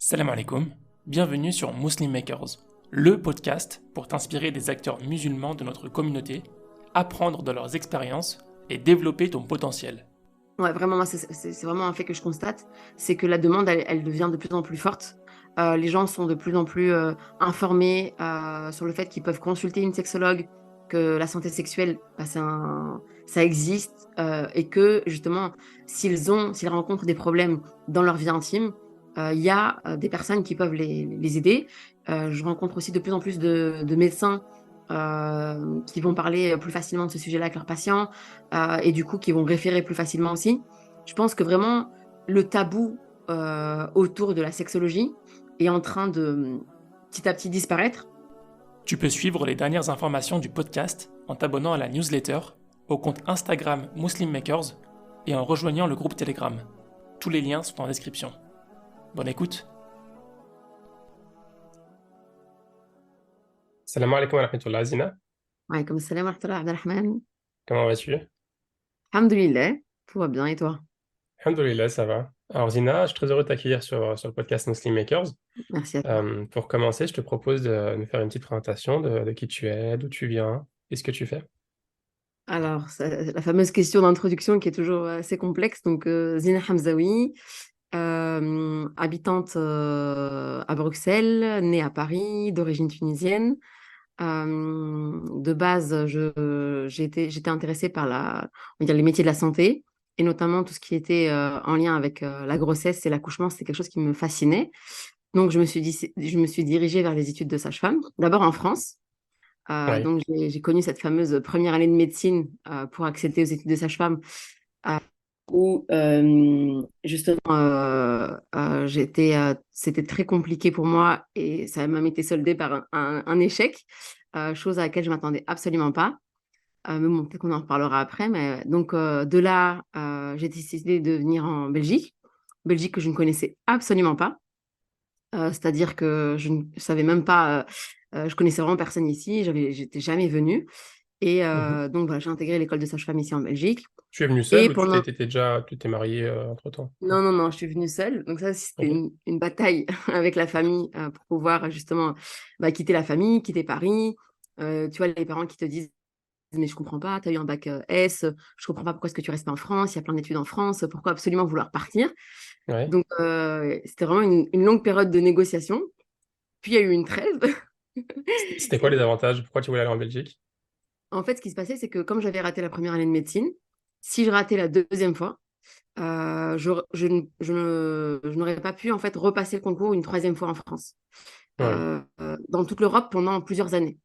Salam alaikum, bienvenue sur Muslim Makers, le podcast pour t'inspirer des acteurs musulmans de notre communauté, apprendre de leurs expériences et développer ton potentiel. Ouais, vraiment, moi, c'est vraiment un fait que je constate, c'est que la demande, elle devient de plus en plus forte. Les gens sont de plus en plus informés sur le fait qu'ils peuvent consulter une sexologue, que la santé sexuelle, bah, ça existe, et que justement, s'ils rencontrent des problèmes dans leur vie intime, il y a des personnes qui peuvent les aider. Je rencontre aussi de plus en plus de médecins qui vont parler plus facilement de ce sujet-là avec leurs patients, et du coup qui vont référer plus facilement aussi. Je pense que vraiment le tabou autour de la sexologie est en train de petit à petit disparaître. Tu peux suivre les dernières informations du podcast en t'abonnant à la newsletter, au compte Instagram Muslim Makers et en rejoignant le groupe Telegram. Tous les liens sont en description. Bonne écoute. Salam alaikum wa rahmatullah, Zina. Comme salam wa rahmatullah, Abdelrahman. Comment vas-tu? Alhamdoulilah, tout va bien et toi? Alhamdoulilah, ça va. Alors Zina, je suis très heureux de t'accueillir sur le podcast Muslim Makers. Merci à toi. Pour commencer, je te propose de nous faire une petite présentation de qui tu es, d'où tu viens et ce que tu fais. Alors, la fameuse question d'introduction qui est toujours assez complexe. Donc, Zina Hamzaoui, habitante à Bruxelles, née à Paris, d'origine tunisienne. De base, j'étais intéressée par on va dire, les métiers de la santé, et notamment tout ce qui était en lien avec la grossesse et l'accouchement. C'était quelque chose qui me fascinait. Donc, je me suis dirigée vers les études de sage-femme, d'abord en France. Oui. Donc, j'ai connu cette fameuse première année de médecine pour accéder aux études de sage-femme, euh, où justement, c'était très compliqué pour moi et ça m'a été soldé par un échec, chose à laquelle je m'attendais absolument pas. Mais bon, peut-être qu'on en reparlera après. Mais donc, de là, j'ai décidé de venir en Belgique que je ne connaissais absolument pas. C'est-à-dire que je ne savais même pas, je connaissais vraiment personne ici, j'étais jamais venue. Et Mhm. donc, voilà, j'ai intégré l'école de sage-femme ici en Belgique. Tu es venu seul Et ou pendant tu t'es marié entre-temps? Non, non, non, je suis venue seule. Donc ça, c'était Ok. une bataille avec la famille pour pouvoir justement quitter la famille, quitter Paris. Tu vois, les parents qui te disent, mais je comprends pas, tu as eu un bac S, je comprends pas pourquoi est-ce que tu restes pas en France, il y a plein d'études en France, pourquoi absolument vouloir partir. Ouais. Donc, c'était vraiment une longue période de négociation. Puis, il y a eu une trêve. C'était quoi les avantages? Pourquoi tu voulais aller en Belgique? En fait, ce qui se passait, c'est que comme j'avais raté la première année de médecine, si je ratais la deuxième fois, je n'aurais pas pu en fait repasser le concours une troisième fois en France, Oui. dans toute l'Europe pendant plusieurs années.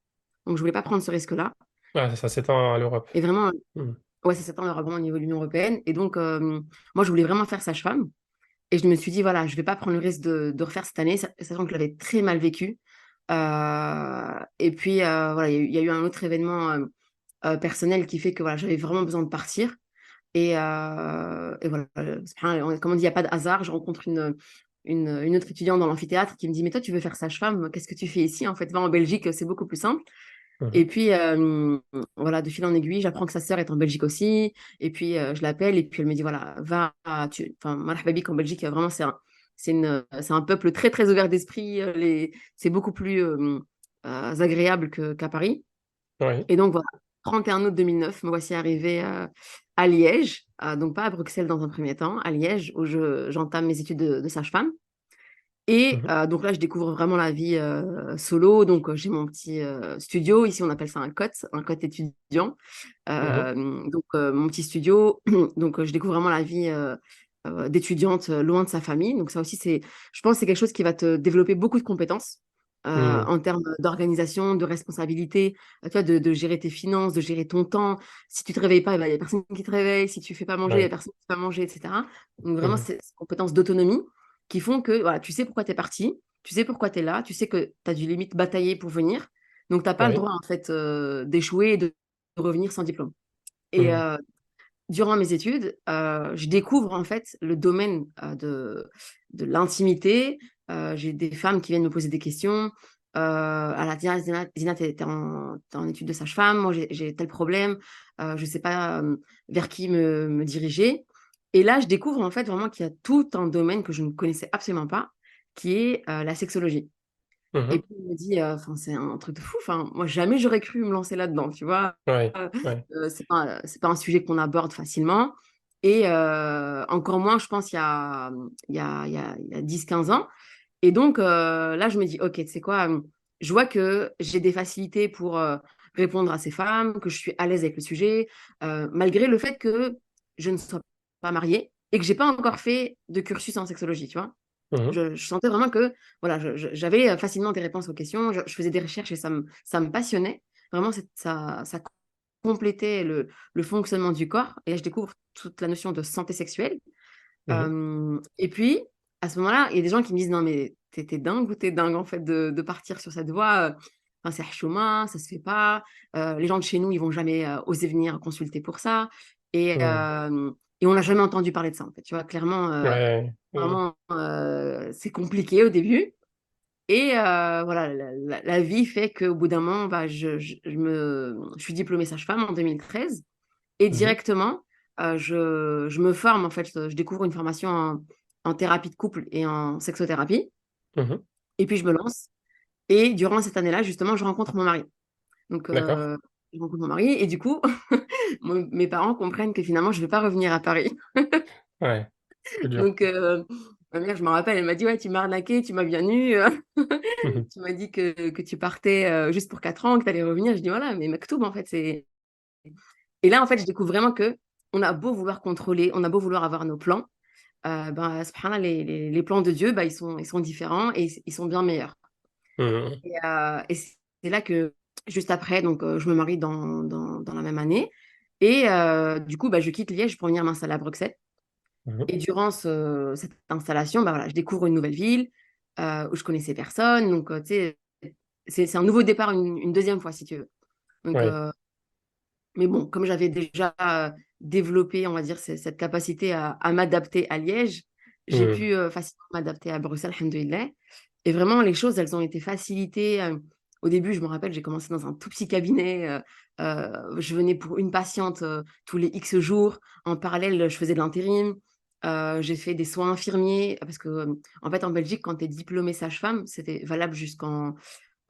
Donc je voulais pas prendre ce risque-là. Ah, ça s'étend à l'Europe. Et vraiment, Hmm. ouais, ça s'attend vraiment au niveau de l'Union européenne. Et donc, moi, je voulais vraiment faire sage-femme. Et je me suis dit, voilà, je vais pas prendre le risque de refaire cette année, sachant que je l'avais très mal vécu. Et puis, voilà, il y a eu un autre événement personnel qui fait que voilà, j'avais vraiment besoin de partir. Et voilà, comme on dit, il n'y a pas de hasard. Je rencontre une autre étudiante dans l'amphithéâtre qui me dit, mais toi, tu veux faire sage-femme, qu'est-ce que tu fais ici? En fait, va en Belgique, c'est beaucoup plus simple. Et Mhm. puis, voilà, de fil en aiguille, j'apprends que sa sœur est en Belgique aussi. Et puis, je l'appelle et puis elle me dit, voilà, enfin, marhaba bik en Belgique, vraiment, c'est un peuple très, très ouvert d'esprit. C'est beaucoup plus agréable qu'à Paris. Oui. Et donc, voilà, 31 août 2009, me voici arrivée à Liège, donc pas à Bruxelles dans un premier temps, à Liège, où j'entame mes études de sage-femme. Et Mhm. donc là, je découvre vraiment la vie solo. Donc, j'ai mon petit studio. Ici, on appelle ça un cote étudiant. Mhm. Donc, mon petit studio. Donc, je découvre vraiment la vie d'étudiante loin de sa famille. Donc, ça aussi, je pense que c'est quelque chose qui va te développer beaucoup de compétences Hmm. en termes d'organisation, de responsabilité, tu vois, de gérer tes finances, de gérer ton temps. Si tu te réveilles pas, il y a personne qui te réveille. Si tu fais pas manger, il y a Oui. personne qui va manger, etc. Donc, vraiment, Mhm. c'est ces compétences d'autonomie qui font que voilà, tu sais pourquoi tu es parti, tu sais pourquoi tu es là, tu sais que tu as dû limite batailler pour venir. Donc, tu n'as pas le Oui. droit, en fait, d'échouer et de revenir sans diplôme. Et Mhm. durant mes études, je découvre, en fait, le domaine de l'intimité. J'ai des femmes qui viennent me poser des questions. À la Zina, t'es en études de sage-femme, moi j'ai tel problème, je ne sais pas vers qui me diriger. Et là, je découvre en fait vraiment qu'il y a tout un domaine que je ne connaissais absolument pas. qui est la sexologie. Et Mhm. puis, il me dit, enfin, c'est un truc de fou. Enfin, moi, jamais j'aurais cru me lancer là-dedans, tu vois. Ouais, Euh, ouais. c'est pas un sujet qu'on aborde facilement. Et encore moins, je pense, il y a 10-15 ans. Et donc, là, je me dis, OK, tu sais quoi, je vois que j'ai des facilités pour répondre à ces femmes, que je suis à l'aise avec le sujet, malgré le fait que je ne sois pas mariée et que j'ai pas encore fait de cursus en sexologie, tu vois. Mhm. Je sentais vraiment que voilà, j'avais facilement des réponses aux questions, je faisais des recherches et ça me passionnait. Vraiment, ça complétait le fonctionnement du corps. Et là, je découvre toute la notion de santé sexuelle. Mhm. Et puis, à ce moment-là, il y a des gens qui me disent, non, mais t'es dingue ou t'es dingue, en fait, de partir sur cette voie. Enfin, c'est chemin, ça se fait pas. Les gens de chez nous, ils vont jamais oser venir consulter pour ça. Et, Mhm. euh, et on n'a jamais entendu parler de ça, en fait. Tu vois, clairement, Ouais. Mhm. vraiment, c'est compliqué au début. Et voilà, la vie fait qu'au bout d'un moment, bah, je suis diplômée sage-femme en 2013. Et Mhm. directement, je me forme, en fait, je découvre une formation en thérapie de couple et en sexothérapie. Mhm. Et puis, je me lance. Et durant cette année-là, justement, je rencontre mon mari. Donc, D'accord. je rencontre mon mari. Et du coup, mes parents comprennent que finalement, je ne vais pas revenir à Paris. Ouais. Coup dur. Donc, ma mère, je me rappelle, elle m'a dit, ouais, tu m'as arnaqué, tu m'as bien eu. Mhm. Tu m'as dit que tu partais juste pour 4 ans, que tu allais revenir. Je dis, voilà, mais Maktoub, en fait, c'est... Et là, en fait, je découvre vraiment que on a beau vouloir contrôler, on a beau vouloir avoir nos plans, ben, subhanallah, les plans de Dieu, bah, ils sont différents et ils sont bien meilleurs. Mhm. Et c'est là que, juste après, donc, je me marie dans la même année. Et du coup, bah, je quitte Liège pour venir m'installer à Bruxelles. Mhm. Et durant cette installation, bah, voilà, je découvre une nouvelle ville où je connaissais personne. Donc, tu sais, c'est un nouveau départ une deuxième fois, si tu veux. Donc, Ouais. mais bon, comme j'avais déjà développé, on va dire, cette capacité à m'adapter à Liège, j'ai Mhm. pu facilement m'adapter à Bruxelles, alhamdoulilah. Et vraiment, les choses, elles ont été facilitées. Au début, je me rappelle, j'ai commencé dans un tout petit cabinet. Je venais pour une patiente tous les X jours. En parallèle, je faisais de l'intérim. J'ai fait des soins infirmiers parce que, en fait, en Belgique, quand tu es diplômée sage-femme, c'était valable jusqu'en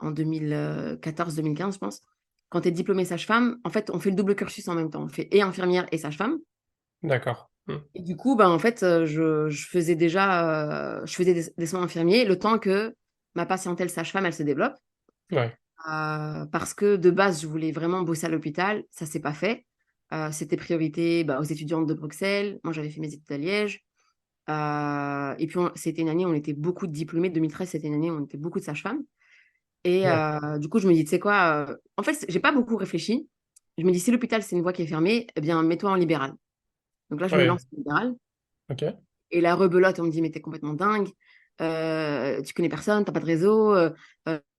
2014-2015, je pense. Quand tu es diplômée sage-femme, en fait, on fait le double cursus en même temps. On fait et infirmière et sage-femme. D'accord. Mhm. Et du coup, ben, en fait, je faisais déjà je faisais des soins infirmiers le temps que ma patientèle sage-femme, elle se développe. Ouais. Parce que de base, je voulais vraiment bosser à l'hôpital. Ça s'est pas fait. C'était priorité bah, aux étudiantes de Bruxelles. Moi, j'avais fait mes études à Liège. Et puis, c'était une année où on était beaucoup de diplômés. 2013, c'était une année où on était beaucoup de sages-femmes. Et Ouais. du coup, je me dis, tu sais quoi, en fait, j'ai pas beaucoup réfléchi. Je me dis, si l'hôpital, c'est une voie qui est fermée, eh bien, mets-toi en libéral. Donc là, je me Ouais. lance en libéral. Ok. Et la rebelote, on me dit, mais t'es complètement dingue. Tu connais personne, t'as pas de réseau.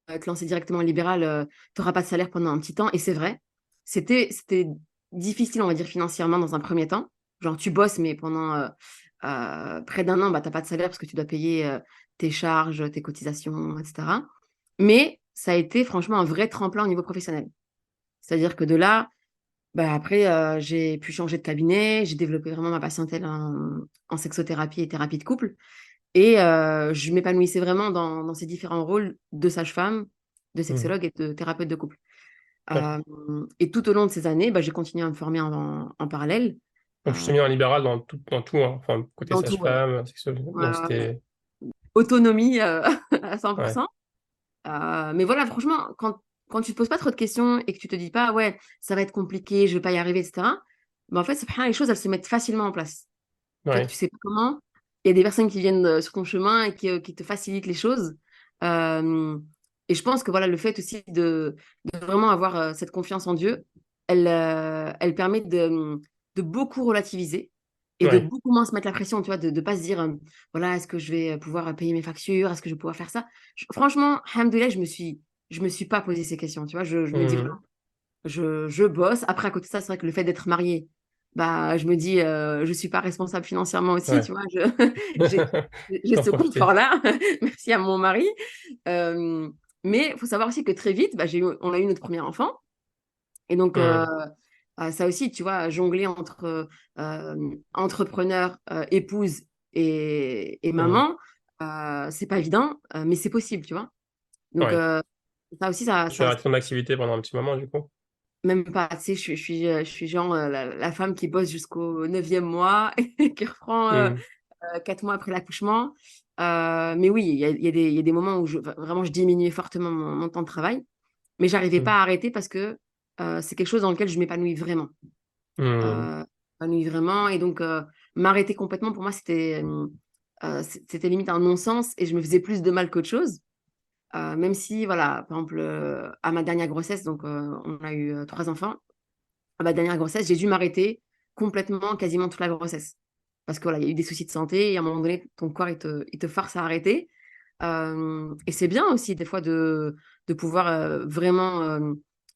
Te lancer directement en libéral, t'auras pas de salaire pendant un petit temps. Et c'est vrai. C'était difficile, on va dire, financièrement dans un premier temps. Genre, tu bosses, mais pendant près d'un an, bah, t'as pas de salaire parce que tu dois payer tes charges, tes cotisations, etc. Mais ça a été franchement un vrai tremplin au niveau professionnel. C'est-à-dire que de là, bah, après, j'ai pu changer de cabinet, j'ai développé vraiment ma patientèle en sexothérapie et thérapie de couple. Et je m'épanouissais vraiment dans ces différents rôles de sage-femme, de Mhm. sexologue et de thérapeute de couple. D'accord. Euh, et tout au long de ces années, bah, j'ai continué à me former en parallèle, Donc, tu euh, t'es mis en libéral dans tout, hein. Enfin, côté dans tout, ouais. sage-femme, sexologie. Ouais, Donc, ouais, ouais. c'était. Autonomie à Ouais. 100%. Mais voilà, franchement, quand tu te poses pas trop de questions et que tu te dis pas, ouais, ça va être compliqué, je vais pas y arriver, etc. Mais en fait, les choses, elles se mettent facilement en place. Toi, Ouais. tu sais pas comment. Il y a des personnes qui viennent sur ton chemin et qui te facilitent les choses. Euh, et je pense que voilà, le fait aussi de vraiment avoir cette confiance en Dieu, elle permet de beaucoup relativiser et de Ouais. beaucoup moins se mettre la pression, tu vois, de ne pas se dire, voilà, est-ce que je vais pouvoir payer mes factures? Est-ce que je vais pouvoir faire ça? Franchement, alhamdoulilah, je me suis pas posé ces questions, tu vois. Je me dis, voilà, Mhm. je bosse. Après, à côté de ça, c'est vrai que le fait d'être mariée, bah, je me dis, je suis pas responsable financièrement aussi, tu Ouais. vois. J'ai, j'ai Faut en ce profiter. confort-là, merci à mon mari. Euh, mais il faut savoir aussi que très vite, bah, on a eu notre premier enfant. Et donc, Mhm. ça aussi, tu vois, jongler entre entrepreneur, épouse et Mhm. maman, C'est pas évident, mais c'est possible, tu vois. Donc, Ouais. ça aussi, Tu as arrêté ton activité pendant un petit moment, du coup? même pas, tu sais, je suis genre la femme qui bosse jusqu'au 9e mois et qui reprend Hmm. 4 mois après l'accouchement. Mais oui, il y a des moments où vraiment je diminuais fortement mon temps de travail, mais j'arrivais Hmm. pas à arrêter parce que c'est quelque chose dans lequel je m'épanouis vraiment. Hmm. Euh, m'épanouis vraiment. Et donc, m'arrêter complètement, pour moi, c'était limite un non-sens et je me faisais plus de mal qu'autre chose. Même si, voilà, par exemple, à ma dernière grossesse, donc on a eu 3 enfants, à ma dernière grossesse, j'ai dû m'arrêter complètement, quasiment toute la grossesse. Parce que voilà, il y a eu des soucis de santé et à un moment donné, ton corps, il te force à arrêter. Et c'est bien aussi, des fois, de pouvoir vraiment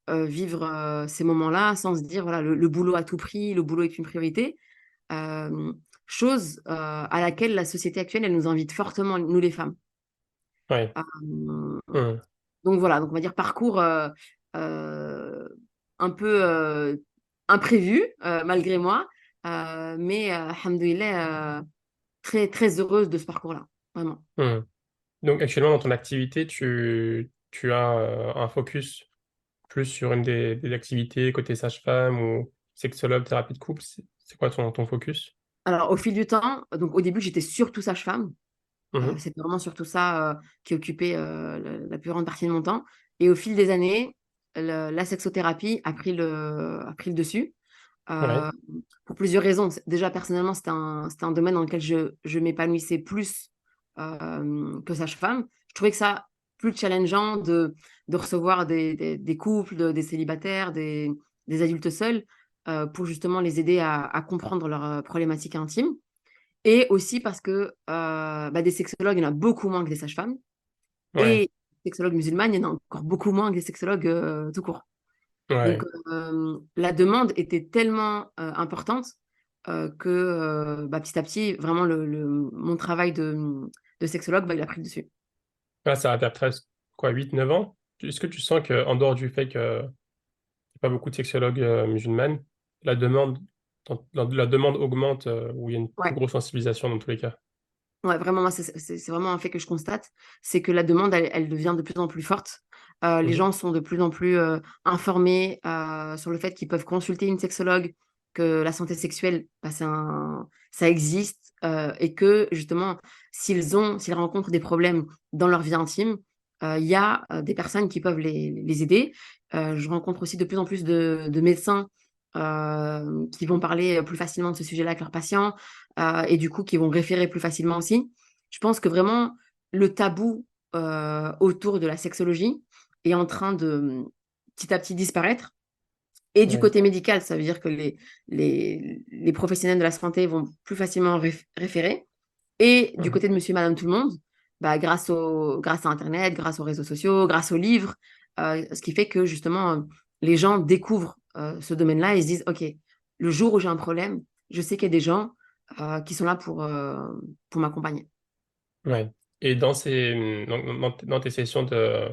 vivre ces moments-là sans se dire, voilà, le boulot à tout prix, le boulot est une priorité. Euh, chose à laquelle la société actuelle, elle nous invite fortement, nous les femmes. Ouais. Euh, Hmm. donc voilà, donc on va dire parcours euh, un peu imprévu malgré moi, mais alhamdoulilah, très très heureuse de ce parcours-là, vraiment. Hmm. Donc, actuellement, dans ton activité, tu as un focus plus sur une des activités côté sage-femme ou sexologue, thérapie de couple. C'est quoi ton focus? Alors au fil du temps, donc au début j'étais surtout sage-femme, Mhm. c'était vraiment surtout ça qui occupait la plus grande partie de mon temps. Et au fil des années, la sexothérapie a pris le dessus. Ouais. euh, pour plusieurs raisons. Déjà, personnellement, c'était un domaine dans lequel je m'épanouissais plus que sage-femme. Je trouvais que ça plus challengeant de recevoir des couples, des célibataires, des adultes seuls, pour justement les aider à comprendre leurs problématiques intimes. Et aussi parce que des sexologues, il y en a beaucoup moins que des sages-femmes. Ouais. Et des sexologues musulmanes, il y en a encore beaucoup moins que des sexologues tout court. Donc, Ouais. la demande était tellement importante que petit à petit, vraiment, mon travail de sexologue, il a pris le dessus. Là, ça va faire presque, quoi, 8 9 ans? Est-ce que tu sens qu'en dehors du fait qu'il n'y a pas beaucoup de sexologues musulmanes, la demande, la demande augmente ou il y a une plus Ouais, grosse sensibilisation dans tous les cas? ouais, vraiment, moi, c'est vraiment un fait que je constate, c'est que la demande, elle devient de plus en plus forte. Les Mhm. gens sont de plus en plus informés sur le fait qu'ils peuvent consulter une sexologue, que la santé sexuelle, ça existe et que justement, s'ils rencontrent des problèmes dans leur vie intime, il y a des personnes qui peuvent les aider. Je rencontre aussi de plus en plus de médecins qui vont parler plus facilement de ce sujet-là avec leurs patients et du coup qui vont référer plus facilement aussi. Je pense que vraiment le tabou autour de la sexologie est en train de petit à petit disparaître. Et du Ouais. côté médical, ça veut dire que les professionnels de la santé vont plus facilement référer. Et du Mhm. côté de monsieur et madame tout le monde, grâce à Internet, grâce aux réseaux sociaux, grâce aux livres, ce qui fait que justement, les gens découvrent ce domaine-là et se disent, OK, le jour où j'ai un problème, je sais qu'il y a des gens qui sont là pour m'accompagner. Ouais. Et dans dans tes sessions de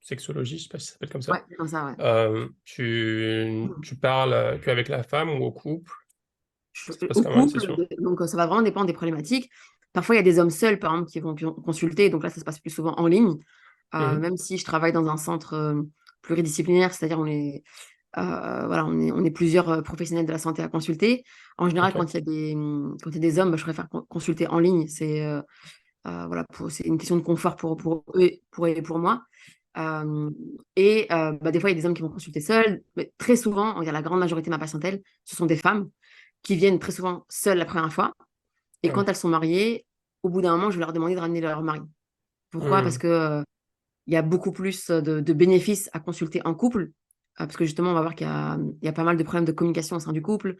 sexologie, je sais pas si ça s'appelle comme Ouais, ça, comme ça, ouais. tu parles que avec la femme ou au couple? Ça se passe Au comment une couple, session? donc ça va vraiment dépendre des problématiques. Parfois, il y a des hommes seuls, par exemple, qui vont consulter, donc là, ça se passe plus souvent en ligne. Mhm. Même si je travaille dans un centre pluridisciplinaire, c'est-à-dire voilà, on est plusieurs professionnels de la santé à consulter. En général, Ok. quand il y a des hommes, je préfère consulter en ligne. Voilà, c'est une question de confort pour eux, et pour moi. Euh, des fois, il y a des hommes qui vont consulter seuls, mais très souvent, on va dire la grande majorité de ma patientèle, ce sont des femmes qui viennent très souvent seules la première fois. Et quand Ouais. elles sont mariées, au bout d'un moment, je vais leur demander de ramener leur mari. Pourquoi? Parce Mhm. que il y a beaucoup plus de bénéfices à consulter en couple, parce que justement, on va voir il y a pas mal de problèmes de communication au sein du couple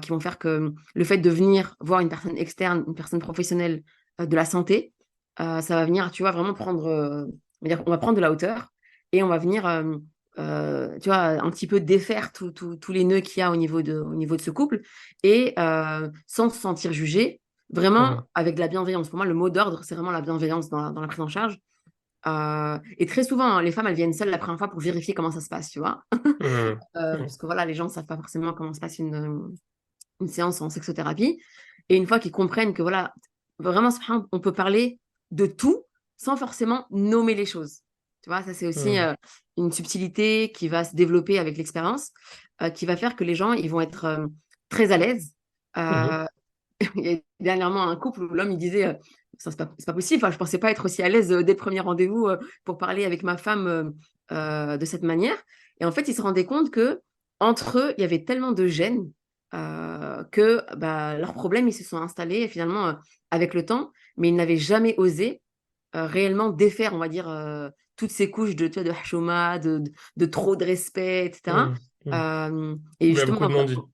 qui vont faire que le fait de venir voir une personne externe, une personne professionnelle de la santé, ça va venir, tu vois, vraiment on va prendre de la hauteur et on va venir, tu vois, un petit peu défaire tous les nœuds qu'il y a au niveau de ce couple et sans se sentir jugé, vraiment Mhm. avec de la bienveillance. Pour moi, le mot d'ordre, c'est vraiment la bienveillance dans la prise en charge. Et très souvent, hein, les femmes, elles viennent seules la première fois pour vérifier comment ça se passe, tu vois. Mhm. Mhm. Parce que voilà, les gens ne savent pas forcément comment se passe une séance en sexothérapie. Et une fois qu'ils comprennent que voilà, vraiment, on peut parler de tout sans forcément nommer les choses. Tu vois, ça c'est aussi une subtilité qui va se développer avec l'expérience, qui va faire que les gens ils vont être très à l'aise. Mhm. Euh, il y a dernièrement un couple où l'homme il disait ça c'est pas possible, enfin, je pensais pas être aussi à l'aise dès le premier rendez-vous pour parler avec ma femme de cette manière. Et en fait, il se rendait compte que entre eux, il y avait tellement de gêne que bah, leurs problèmes ils se sont installés finalement avec le temps, mais ils n'avaient jamais osé réellement défaire, on va dire, toutes ces couches de, tu vois, de hashoma, de trop de respect, etc. Mhm. Mhm. Et Il y a justement, beaucoup de donc,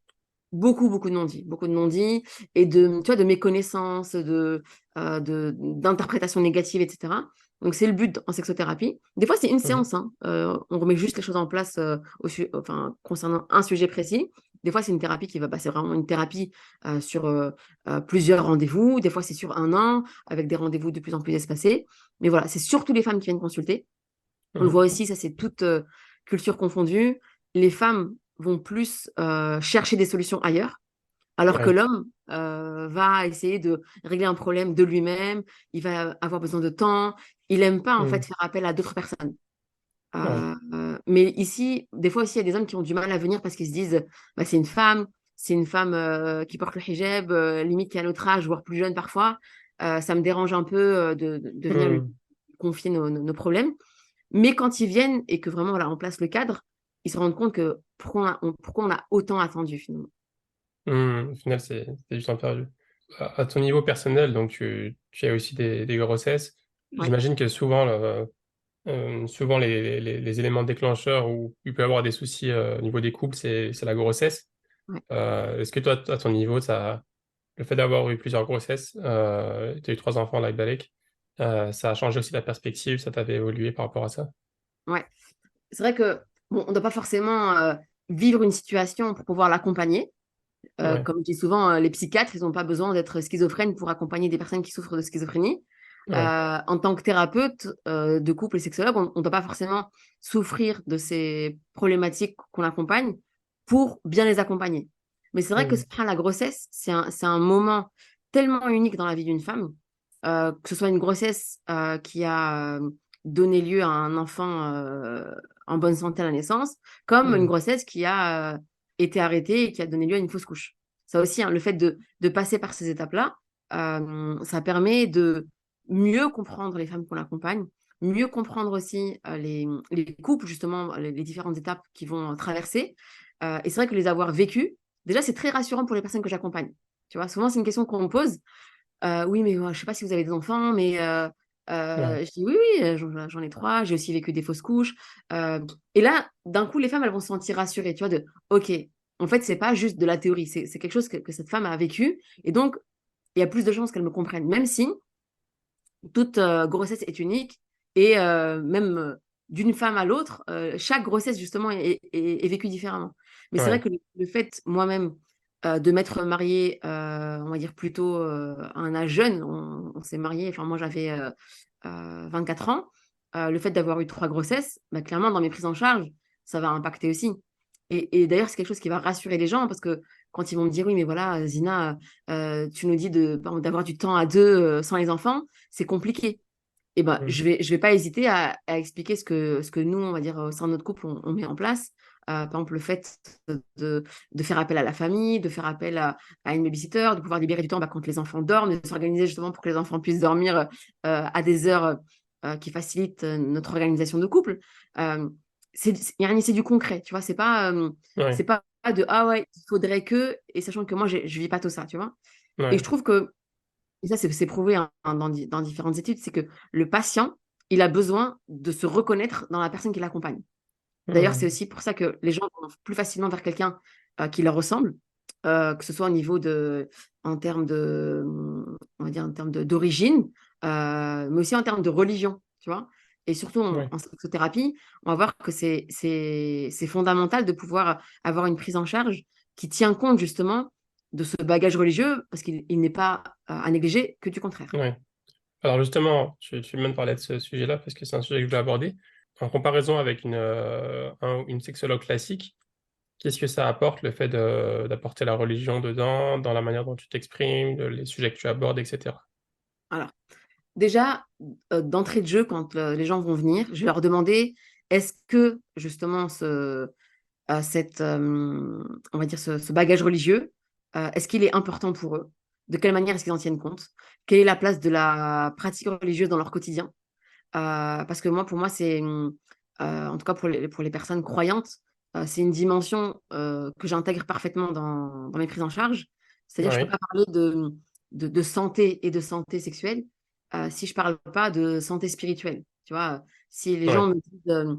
non-dits. beaucoup de non-dits et de, tu vois, de méconnaissance, d'interprétation négative, etc. Donc, c'est le but en sexothérapie. Des fois, c'est une Mhm. séance, hein. On remet juste les choses en place enfin, concernant un sujet précis. Des fois, c'est une thérapie qui va passer vraiment une thérapie sur plusieurs rendez-vous. Des fois, c'est sur un an, avec des rendez-vous de plus en plus espacés. Mais voilà, c'est surtout les femmes qui viennent consulter. On le Mhm. voit aussi, ça c'est toute culture confondue. Les femmes vont plus chercher des solutions ailleurs, alors que Ouais. l'homme va essayer de régler un problème de lui-même, il va avoir besoin de temps, il n'aime pas en fait Mhm. faire appel à d'autres personnes. Ouais. Mais ici, des fois aussi, il y a des hommes qui ont du mal à venir parce qu'ils se disent, bah, c'est une femme qui porte le hijab, limite qui a notre âge, voire plus jeune parfois. Ça me dérange un peu de venir lui Mhm. confier nos problèmes. Mais quand ils viennent et que vraiment voilà, on place le cadre, ils se rendent compte que pourquoi on a autant attendu finalement. Au final, c'est du temps perdu. À ton niveau personnel, donc tu as aussi des grossesses. Ouais, J'imagine que souvent les éléments déclencheurs où il peut y avoir des soucis au niveau des couples, c'est la grossesse. ouais. Est-ce que toi, à ton niveau, le fait d'avoir eu plusieurs grossesses, tu as eu 3 enfants là, avec Balek, ça a changé aussi la perspective, ça t'avait évolué par rapport à ça? Ouais. C'est vrai que bon, on ne doit pas forcément vivre une situation pour pouvoir l'accompagner. Ouais, Comme je dis souvent, les psychiatres, ils n'ont pas besoin d'être schizophrènes pour accompagner des personnes qui souffrent de schizophrénie. ouais. En tant que thérapeute de couple et sexologue, on ne doit pas forcément souffrir de ces problématiques qu'on accompagne pour bien les accompagner. Mais c'est vrai que Hmm. la grossesse, c'est un moment tellement unique dans la vie d'une femme, que ce soit une grossesse qui a donné lieu à un enfant en bonne santé à la naissance, comme une Hmm. grossesse qui a été arrêtée et qui a donné lieu à une fausse couche. Ça aussi, hein, le fait de passer par ces étapes-là, ça permet de mieux comprendre les femmes qu'on accompagne, mieux comprendre aussi les couples, justement, les différentes étapes qu'ils vont traverser. Et c'est vrai que les avoir vécues, déjà, c'est très rassurant pour les personnes que j'accompagne. Tu vois, souvent, c'est une question qu'on me pose. Oui, mais je ne sais pas si vous avez des enfants, mais Ouais. je dis oui, oui, j'en ai 3, j'ai aussi vécu des fausses couches. Et là, d'un coup, les femmes, elles vont se sentir rassurées, tu vois, de OK, en fait, c'est pas juste de la théorie, c'est quelque chose que cette femme a vécu. Et donc, il y a plus de chances qu'elle me comprenne, même si toute grossesse est unique et même d'une femme à l'autre, chaque grossesse justement est vécue différemment. Mais c'est vrai Ouais. que le fait moi-même de m'être mariée, on va dire plutôt à un âge jeune, on s'est mariés, enfin moi j'avais 24 ans, le fait d'avoir eu 3 grossesses, bah, clairement dans mes prises en charge, ça va impacter aussi. Et d'ailleurs, c'est quelque chose qui va rassurer les gens parce que quand ils vont me dire, oui, mais voilà, Zina, tu nous dis d'avoir du temps à deux sans les enfants, c'est compliqué. Et ben, Hmm. je vais pas hésiter à expliquer ce que nous, on va dire, au sein de notre couple, on met en place. Par exemple, le fait de faire appel à la famille, de faire appel à une babysitter, de pouvoir libérer du temps bah, quand les enfants dorment, de s'organiser justement pour que les enfants puissent dormir à des heures qui facilitent notre organisation de couple. Euh, Yannis, c'est du concret, tu vois, Ouais. c'est pas de ah ouais, il faudrait que, et sachant que moi, je vis pas tout ça, tu vois. Et je Ouais. trouve que et ça, c'est prouvé hein, dans différentes études, c'est que le patient, il a besoin de se reconnaître dans la personne qui l'accompagne. D'ailleurs, c'est Hmm. aussi pour ça que les gens vont plus facilement vers quelqu'un qui leur ressemble, que ce soit au niveau en termes on va dire en termes d'origine, mais aussi en termes de religion, tu vois. Et surtout Ouais. en sexothérapie, on va voir que c'est fondamental de pouvoir avoir une prise en charge qui tient compte justement de ce bagage religieux, parce qu'il n'est pas à négliger, que du contraire. Ouais. Alors justement, tu viens de parler de ce sujet-là parce que c'est un sujet que je voulais aborder. En comparaison avec une sexologue classique, qu'est-ce que ça apporte le fait d'apporter la religion dedans, dans la manière dont tu t'exprimes, les sujets que tu abordes, etc. Voilà. déjà, d'entrée de jeu, quand les gens vont venir, je vais leur demander est-ce que justement on va dire ce bagage religieux, est-ce qu'il est important pour eux? De quelle manière est-ce qu'ils en tiennent compte? Quelle est la place de la pratique religieuse dans leur quotidien? Parce que moi, pour moi, en tout cas pour les personnes croyantes, c'est une dimension que j'intègre parfaitement dans mes prises en charge. C'est-à-dire que je ne peux Oui, pas parler de santé et de santé sexuelle si je ne parle pas de santé spirituelle. Tu vois, si les gens ouais. me disent,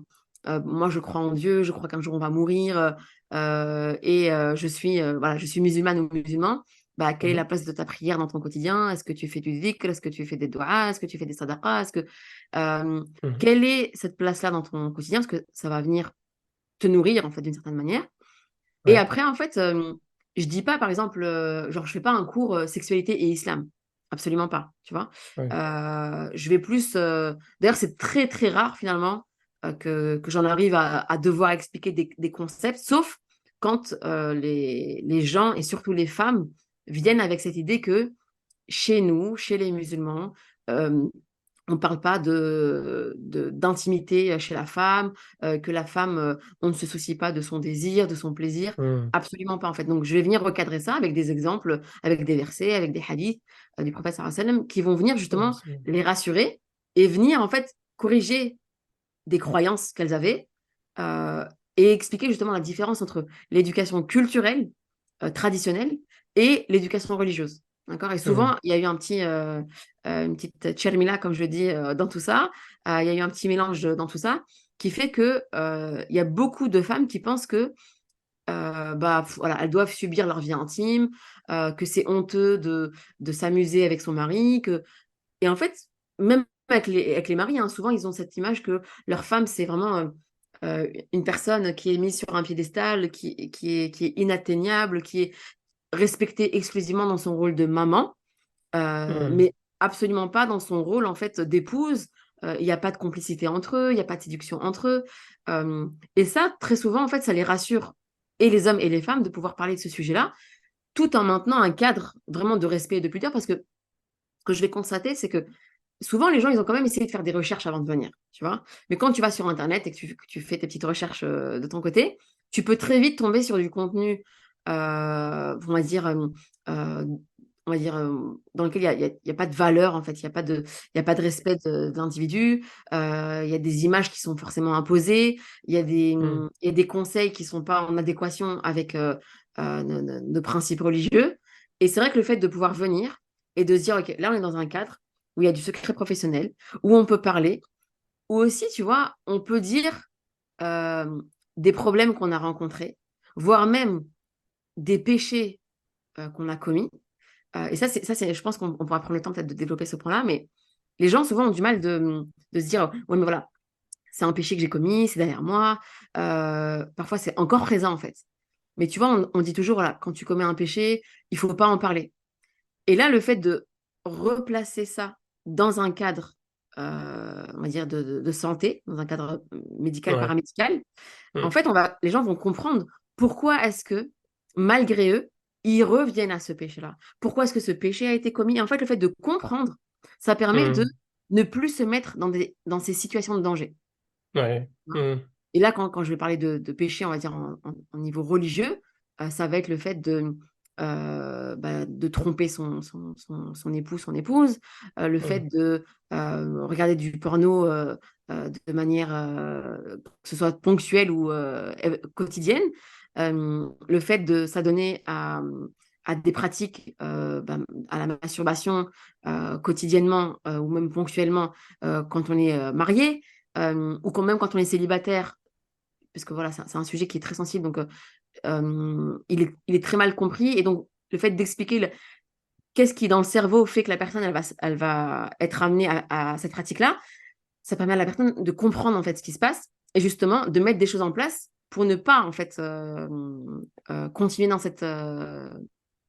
moi, je crois en Dieu, je crois qu'un jour on va mourir voilà, je suis musulmane ou musulman, bah, quelle est la Mhm. place de ta prière dans ton quotidien? Est-ce que tu fais du dhikr? Est-ce que tu fais des du'as? Est-ce que tu fais des sadaqas? Euh, Mhm. quelle est cette place-là dans ton quotidien? Parce que ça va venir te nourrir, en fait, d'une certaine manière. Et Ouais, après, en fait, je dis pas, par exemple, genre, je fais pas un cours sexualité et islam. Absolument pas, tu vois. ouais. Je vais plus... D'ailleurs, c'est très, très rare, finalement, que j'en arrive à devoir expliquer des concepts, sauf quand les gens, et surtout les femmes, viennent avec cette idée que chez nous, chez les musulmans, euh, on ne parle pas d'intimité chez la femme, que la femme, on ne se soucie pas de son désir, de son plaisir. Mhm. Absolument pas, en fait. Donc, je vais venir recadrer ça avec des exemples, avec des versets, avec des hadiths du prophète sallallahu alayhi wa sallam, qui vont venir Ouais, justement les rassurer et venir, en fait, corriger des croyances qu'elles avaient euh, et expliquer justement la différence entre l'éducation culturelle, traditionnelle, et l'éducation religieuse. D'accord. Et Mhm. souvent, il y a eu une petite chermila, comme je le dis, dans tout ça. Il y a eu un petit mélange dans tout ça qui fait que il y a beaucoup de femmes qui pensent que voilà, elles doivent subir leur vie intime, que c'est honteux de s'amuser avec son mari, et en fait, même avec les maris, hein, souvent, ils ont cette image que leur femme, c'est vraiment une personne qui est mise sur un piédestal, qui est inatteignable, qui est respectée exclusivement dans son rôle de maman, Mhm. mais absolument pas dans son rôle, en fait, d'épouse. Il n'y a pas de complicité entre eux, il n'y a pas de séduction entre eux. Euh, et ça, très souvent, en fait, ça les rassure, et les hommes et les femmes, de pouvoir parler de ce sujet-là, tout en maintenant un cadre vraiment de respect et de pudeur, parce que ce que je vais constater, c'est que souvent, les gens, ils ont quand même essayé de faire des recherches avant de venir, tu vois. Mais quand tu vas sur Internet et que tu fais tes petites recherches de ton côté, tu peux très vite tomber sur du contenu, on va dire, euh, dans lequel il y a pas de valeur, en fait. Il y a pas de respect de l'individu. Il y a des images qui sont forcément imposées. Mhm. Il y a des conseils qui ne sont pas en adéquation avec nos principes religieux. Et c'est vrai que le fait de pouvoir venir et de se dire, OK, là, on est dans un cadre où il y a du secret professionnel, où on peut parler, où aussi, tu vois, on peut dire euh, des problèmes qu'on a rencontrés, voire même des péchés qu'on a commis. Et je pense qu'on pourra prendre le temps peut-être de développer ce point-là, mais les gens souvent ont du mal de se dire, ouais, mais voilà, c'est un péché que j'ai commis, c'est derrière moi. Parfois, c'est encore présent, en fait. Mais tu vois, on dit toujours, voilà, quand tu commets un péché, il faut pas en parler. Et là, le fait de replacer ça dans un cadre, on va dire, de santé, dans un cadre médical, Ouais. paramédical, en Mhm. fait, les gens vont comprendre pourquoi est-ce que, malgré eux, ils reviennent à ce péché-là. Pourquoi est-ce que ce péché a été commis? Et en fait, le fait de comprendre, ça permet de Mhm. ne plus se mettre dans ces situations de danger. Ouais. Hein. Mhm. Et là, quand je vais parler de péché, on va dire en niveau religieux, ça va être le fait de tromper son époux, son épouse, le fait Mhm. de regarder du porno de manière que ce soit ponctuelle ou quotidienne, le fait de s'adonner à des pratiques, à la masturbation quotidiennement ou même ponctuellement quand on est marié, ou quand même quand on est célibataire, parce que voilà, c'est un sujet qui est très sensible, donc il est très mal compris. Et donc, le fait d'expliquer qu'est-ce qui, dans le cerveau, fait que la personne, elle va être amenée à cette pratique-là, ça permet à la personne de comprendre, en fait, ce qui se passe et justement de mettre des choses en place pour ne pas, en fait, continuer dans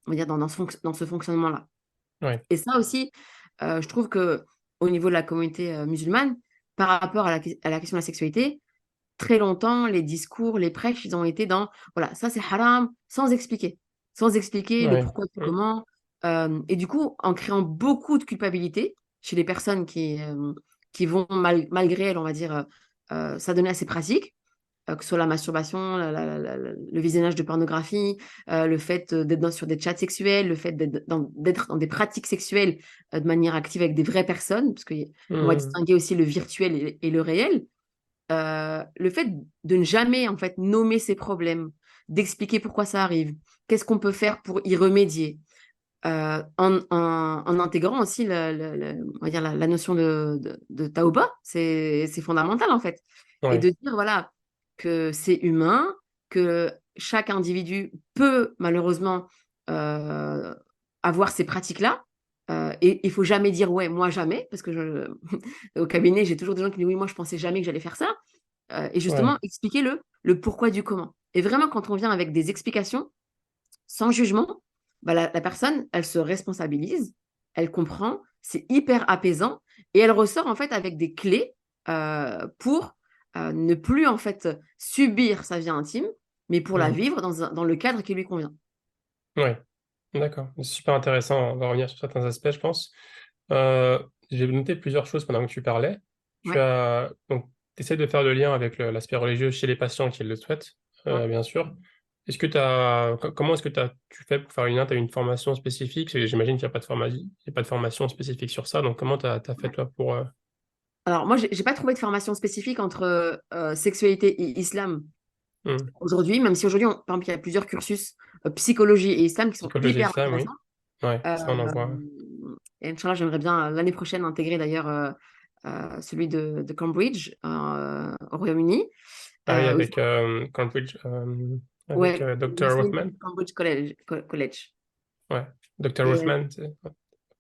on va dire, dans ce fonctionnement-là. Ouais. Et ça aussi, je trouve que au niveau de la communauté musulmane, par rapport à la question de la sexualité, très longtemps, les discours, les prêches, ils ont été dans, voilà, ça c'est haram, sans expliquer le Ouais. pourquoi du Mhm. comment. Et du coup, en créant beaucoup de culpabilité, chez les personnes qui vont, malgré elles, on va dire, s'adonner à ces pratiques, que ce soit la masturbation, le visionnage de pornographie, le fait d'être sur des chats sexuels, le fait d'être dans des pratiques sexuelles de manière active avec des vraies personnes, parce qu'on va Mhm. distinguer aussi le virtuel et le réel. Le fait de ne jamais en fait nommer ses problèmes, d'expliquer pourquoi ça arrive, qu'est-ce qu'on peut faire pour y remédier, en intégrant aussi on va dire la notion de Taouba, c'est fondamental en fait. Et Ouais, de dire voilà que c'est humain, que chaque individu peut malheureusement euh, avoir ces pratiques-là. Et il faut jamais dire ouais, moi jamais, parce que au cabinet, j'ai toujours des gens qui disent oui, moi je pensais jamais que j'allais faire ça. Et ouais, justement, expliquer le pourquoi du comment. Et vraiment, quand on vient avec des explications, sans jugement, bah, la personne, elle se responsabilise, elle comprend, c'est hyper apaisant et elle ressort en fait avec des clés pour ne plus en fait subir sa vie intime, mais pour la mhm. vivre dans le cadre qui lui convient. Ouais, d'accord. C'est super intéressant. On va revenir sur certains aspects, je pense. Euh, j'ai noté plusieurs choses pendant que tu parlais. Ouais, Donc, tu essaies de faire le lien avec l'aspect religieux chez les patients qui le souhaitent, ouais. bien sûr. Comment est-ce que tu fais pour faire le lien? Tu as une formation spécifique? Parce que j'imagine qu'il n'y a pas il y a pas de formation spécifique sur ça. Donc, comment tu as fait Ouais. toi pour. Alors moi, j'ai pas trouvé de formation spécifique entre sexualité et islam Hmm, aujourd'hui, même si aujourd'hui, par exemple, il y a plusieurs cursus psychologie et islam qui sont psychologie hyper islam, intéressants. oui. Ouais, Euh, ça, on en voit. et Inch'Allah, j'aimerais bien l'année prochaine intégrer d'ailleurs celui de Cambridge au Royaume-Uni. Ah oui, Aussi- avec Cambridge, avec ouais, Dr. Muslim Rothman. Cambridge College. College. Ouais, Dr. Et Rothman.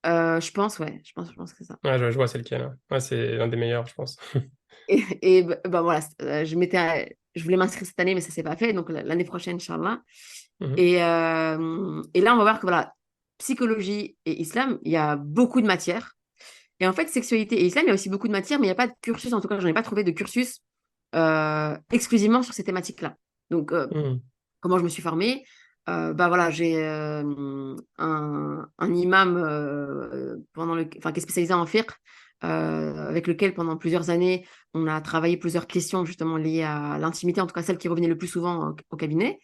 je pense, ouais, je pense que c'est ça. Ouais, je vois c'est lequel, hein. Ouais, c'est l'un des meilleurs, je pense. Bah, voilà, je voulais m'inscrire cette année, mais ça s'est pas fait. Donc l'année prochaine, Inch'Allah. Mhm. Et là, on va voir que voilà, psychologie et islam, il y a beaucoup de matières. Et en fait, sexualité et islam, il y a aussi beaucoup de matières, mais il n'y a pas de cursus, en tout cas, je n'en ai pas trouvé de cursus exclusivement sur ces thématiques-là. Donc, Mhm. comment je me suis formée? Bah voilà, j'ai un imam enfin, qui est spécialisé en fiqh, avec lequel pendant plusieurs années, on a travaillé plusieurs questions justement liées à l'intimité, en tout cas celles qui revenaient le plus souvent au cabinet.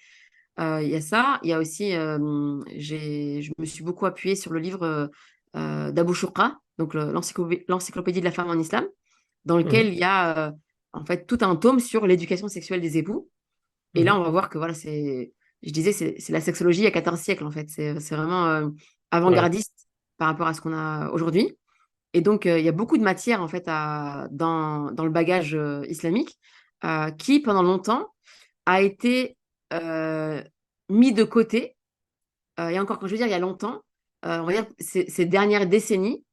Il y a ça. Il y a aussi, je me suis beaucoup appuyée sur le livre d'Abu Shukra, donc l'encyclopédie de la femme en islam, dans lequel Mhm. il y a en fait tout un tome sur l'éducation sexuelle des époux. Et là, Mhm. on va voir que voilà, je disais, c'est la sexologie il y a 14 siècles en fait. C'est vraiment Ouais, avant-gardiste par rapport à ce qu'on a aujourd'hui. Et donc, il y a beaucoup de matière en fait dans le bagage islamique qui, pendant longtemps, a été euh, mis de côté. Et encore, quand je veux dire il y a longtemps, on va dire ces dernières décennies,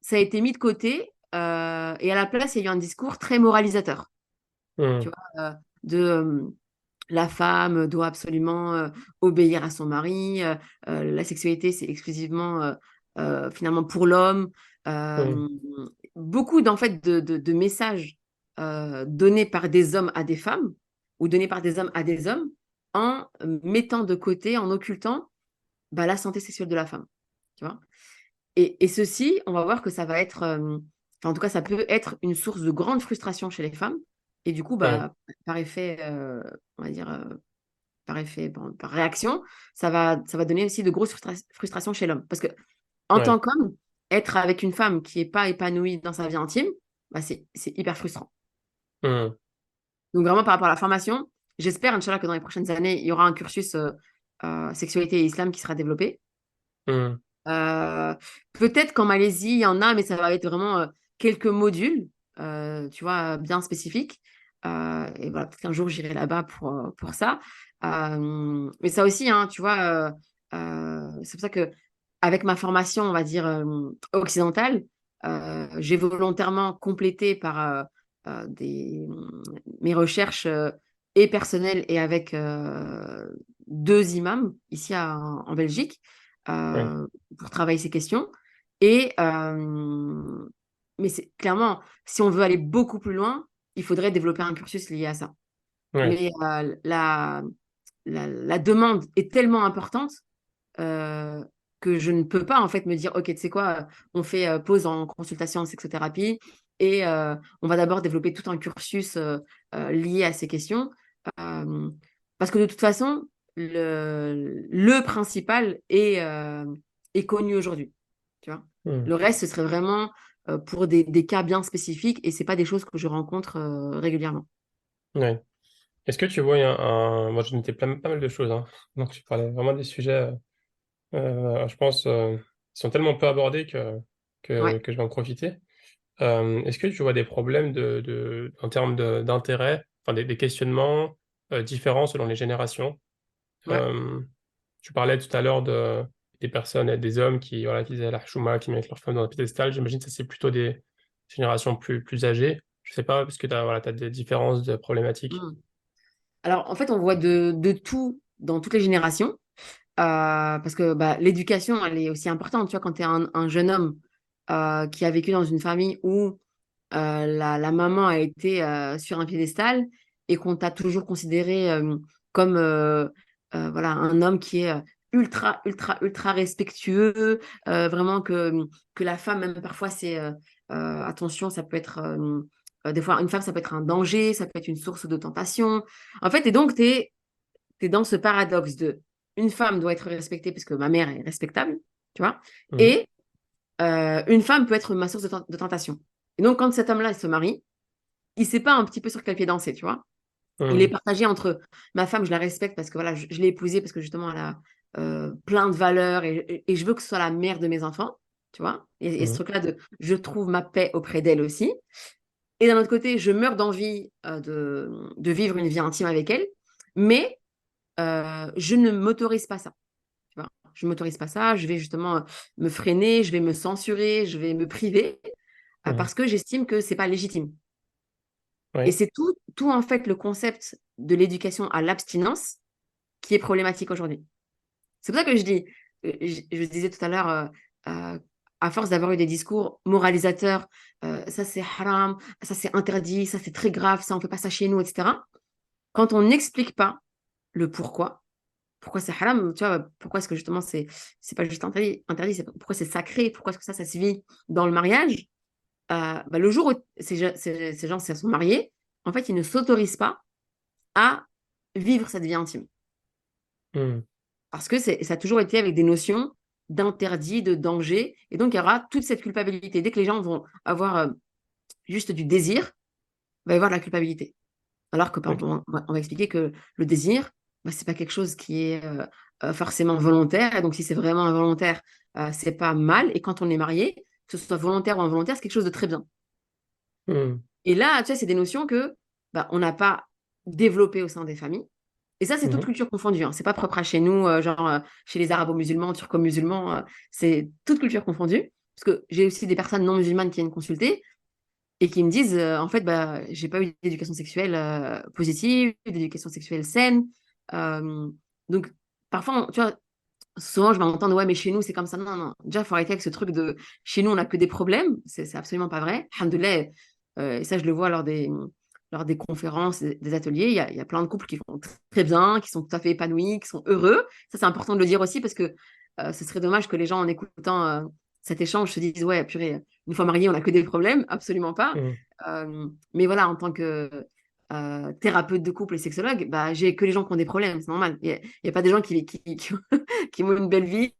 ça a été mis de côté et à la place, il y a eu un discours très moralisateur. Tu Mhm. vois, de la femme doit absolument obéir à son mari, la sexualité, c'est exclusivement finalement pour l'homme. Mhm. Euh, beaucoup d'en fait de messages donnés par des hommes à des femmes ou donnés par des hommes à des hommes en mettant de côté, en occultant bah, la santé sexuelle de la femme. Tu vois. Et ceci, on va voir que ça va être, enfin, en tout cas, ça peut être une source de grande frustration chez les femmes. Et du coup, Ouais, bah, par effet, on va dire, par effet, par réaction, ça va donner aussi de grosses frustrations chez l'homme. Parce que en tant ouais. qu'homme, être avec une femme qui n'est pas épanouie dans sa vie intime, bah, c'est hyper frustrant. Mhm. Donc vraiment, par rapport à la formation, j'espère, Inch'Allah, que dans les prochaines années, il y aura un cursus sexualité et islam qui sera développé. Mhm. Euh, Peut-être qu'en Malaisie, il y en a, mais ça va être vraiment quelques modules, tu vois, bien spécifiques. Et voilà, peut-être qu'un jour, j'irai là-bas pour ça. Mais ça aussi, hein, tu vois, c'est pour ça que avec ma formation, on va dire, occidentale, j'ai volontairement complété par mes recherches et personnelles et avec deux imams ici en Belgique Ouais, euh, pour travailler ces questions. Et, mais c'est clairement, si on veut aller beaucoup plus loin, il faudrait développer un cursus lié à ça. ouais. Mais la demande est tellement importante que je ne peux pas en fait me dire, ok, tu sais quoi, on fait pause en consultation en sexothérapie et on va d'abord développer tout un cursus lié à ces questions. Euh, Parce que de toute façon, le principal est connu aujourd'hui. Tu vois. Hmm. Le reste, ce serait vraiment pour des cas bien spécifiques et c'est pas des choses que je rencontre régulièrement. Ouais. Est-ce que tu vois moi je notais pas mal de choses, hein. Donc tu parlais vraiment des sujets, je pense, qui sont tellement peu abordés Ouais, que je vais en profiter. Est-ce que tu vois des problèmes en termes d'intérêt, enfin des questionnements différents selon les générations? ouais. Euh, Tu parlais tout à l'heure des personnes, des hommes qui, voilà, qui faisaient la chouma, qui mettent leur femme dans un piédestal. J'imagine que ça, c'est plutôt des générations plus âgées. Je sais pas, parce que tu as, voilà, t'as des différences de problématiques. Mm. Alors, en fait, on voit de tout dans toutes les générations. Parce que bah, l'éducation, elle est aussi importante. Tu vois, quand tu es un jeune homme qui a vécu dans une famille où la maman a été sur un piédestal et qu'on t'a toujours considéré comme voilà, un homme qui est ultra, ultra, ultra respectueux, vraiment que la femme, même parfois, c'est attention, ça peut être des fois, une femme, ça peut être un danger, ça peut être une source de tentation. En fait, et donc, tu es dans ce paradoxe de une femme doit être respectée parce que ma mère est respectable, tu vois, Mhm. et une femme peut être ma source de tentation. Et donc, quand cet homme-là il se marie, il ne sait pas un petit peu sur quel pied danser, tu vois. Il est Mhm. partagé entre ma femme, je la respecte parce que voilà, je l'ai épousée parce que justement, elle a plein de valeurs et je veux que ce soit la mère de mes enfants, tu vois. Et ce Mhm. truc-là de je trouve ma paix auprès d'elle aussi. Et d'un autre côté, je meurs d'envie de vivre une vie intime avec elle, mais je ne m'autorise pas ça. Tu vois. Je ne m'autorise pas ça, je vais justement me freiner, je vais me censurer, je vais me priver Mhm. parce que j'estime que c'est pas légitime. Et Ouais. c'est tout en fait le concept de l'éducation à l'abstinence qui est problématique aujourd'hui. C'est pour ça que je dis, je disais tout à l'heure, euh, à force d'avoir eu des discours moralisateurs, ça c'est haram, ça c'est interdit, ça c'est très grave, ça on fait pas ça chez nous, etc. Quand on n'explique pas le pourquoi c'est haram, tu vois, pourquoi est-ce que justement c'est pas juste interdit, c'est pourquoi c'est sacré, pourquoi est-ce que ça se vit dans le mariage, bah, le jour où ces gens se sont mariés, en fait, ils ne s'autorisent pas à vivre cette vie intime. Mhm. Parce que ça a toujours été avec des notions d'interdit, de danger. Et donc, il y aura toute cette culpabilité. Dès que les gens vont avoir juste du désir, il va y avoir de la culpabilité. Alors que, par Ok. exemple, on va expliquer que le désir, bah, c'est pas quelque chose qui est forcément volontaire. Et donc, si c'est vraiment involontaire, c'est pas mal. Et quand on est marié, que ce soit volontaire ou involontaire, c'est quelque chose de très bien. Mhm. Et là, tu sais, c'est des notions que bah, on n'a pas développées au sein des familles. Et ça, c'est toute Mhm. culture confondue. Hein. C'est pas propre à chez nous, genre chez les arabo-musulmans, turco-musulmans. C'est toute culture confondue. Parce que j'ai aussi des personnes non musulmanes qui viennent consulter et qui me disent, en fait, bah, j'ai pas eu d'éducation sexuelle positive, d'éducation sexuelle saine. Euh, donc, parfois, tu vois, souvent, je vais entendre, ouais, mais chez nous, c'est comme ça. Non, non. Déjà, il faut arrêter avec ce truc de chez nous, on n'a que des problèmes. C'est absolument pas vrai. Alhamdoulilah, et ça, je le vois lors des conférences, des ateliers. Il y a plein de couples qui font très bien, qui sont tout à fait épanouis, qui sont heureux. Ça, c'est important de le dire aussi parce que ce serait dommage que les gens, en écoutant cet échange, se disent, ouais, purée, une fois mariés, on n'a que des problèmes. Absolument pas. Mhm. Mais voilà, en tant que thérapeute de couple et sexologue, bah, j'ai que les gens qui ont des problèmes, c'est normal. Il y a pas des gens qui ont une belle vie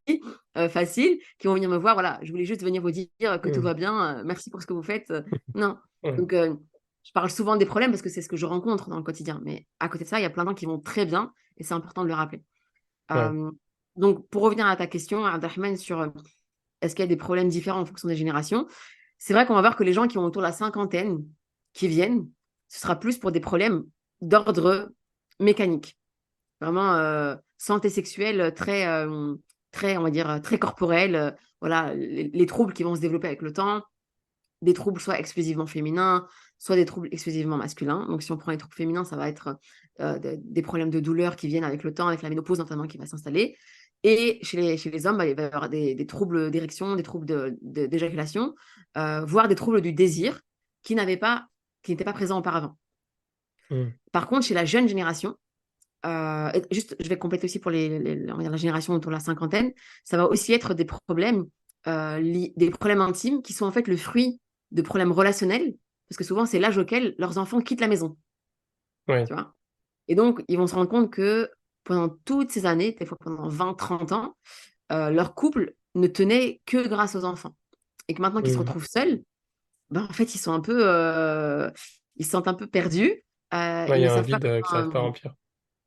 facile, qui vont venir me voir. Voilà, je voulais juste venir vous dire que tout Mhm. va bien. Merci pour ce que vous faites. Non. Ouais. Donc, je parle souvent des problèmes parce que c'est ce que je rencontre dans le quotidien. Mais à côté de ça, il y a plein de gens qui vont très bien et c'est important de le rappeler. Ouais. Euh, donc, pour revenir à ta question, Abdelrahman, sur est-ce qu'il y a des problèmes différents en fonction des générations, c'est vrai qu'on va voir que les gens qui ont autour de la cinquantaine qui viennent, ce sera plus pour des problèmes d'ordre mécanique vraiment santé sexuelle très, on va dire, très corporelle. Voilà, les troubles qui vont se développer avec le temps, des troubles soit exclusivement féminins, soit des troubles exclusivement masculins. Donc, si on prend les troubles féminins, ça va être des problèmes de douleur qui viennent avec le temps, avec la ménopause notamment qui va s'installer. Et chez les hommes, bah, il va y avoir des troubles d'érection, des troubles d'éjaculation, voire des troubles du désir qui n'étaient pas présents auparavant. Mhm. Par contre, chez la jeune génération, Juste, je vais compléter aussi pour on va dire la génération autour de la cinquantaine, ça va aussi être des problèmes, des problèmes intimes qui sont en fait le fruit de problèmes relationnels, parce que souvent c'est l'âge auquel leurs enfants quittent la maison, Ouais. tu vois. Et donc, ils vont se rendre compte que pendant toutes ces années, des fois pendant 20, 30 ans, leur couple ne tenait que grâce aux enfants. Et que maintenant qu'ils se Mm. retrouvent seuls, ben, en fait, ils se sentent un peu perdus. Ouais, Ils il y ne a un savent pas vide qu'ils comment, n'arrivent pas à remplir.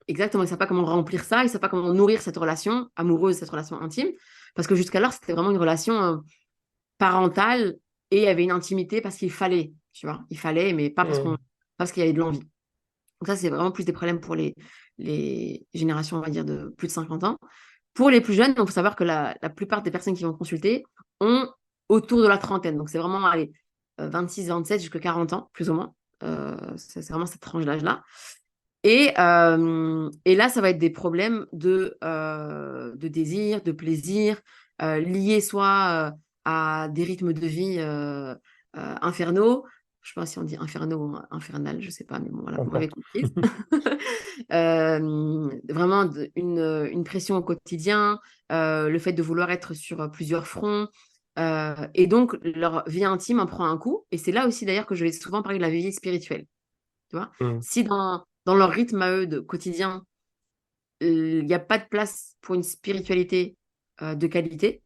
exactement, ils ne savent pas comment remplir ça, ils ne savent pas comment nourrir cette relation amoureuse, cette relation intime. Parce que jusqu'alors, c'était vraiment une relation parentale et il y avait une intimité parce qu'il fallait, tu vois. Il fallait, mais pas Mm. parce qu'il y avait de l'envie. Donc ça, c'est vraiment plus des problèmes pour les générations, on va dire, de plus de 50 ans. Pour les plus jeunes, il faut savoir que la plupart des personnes qui vont consulter ont autour de la trentaine. Donc c'est vraiment allez, 26, 27 jusqu'à 40 ans, plus ou moins. C'est vraiment cette tranche d'âge-là. Et là, ça va être des problèmes de désir, de plaisir, liés soit à des rythmes de vie infernaux. Je ne sais pas si on dit infernaux ou infernal, je ne sais pas, mais bon, voilà, vous m'avez N'importe. compris. Vraiment une pression au quotidien, le fait de vouloir être sur plusieurs fronts. Et donc, leur vie intime en prend un coup. Et c'est là aussi, d'ailleurs, que je vais souvent parler de la vie spirituelle. Tu vois, Mm. si dans leur rythme à eux de quotidien, il n'y a pas de place pour une spiritualité de qualité,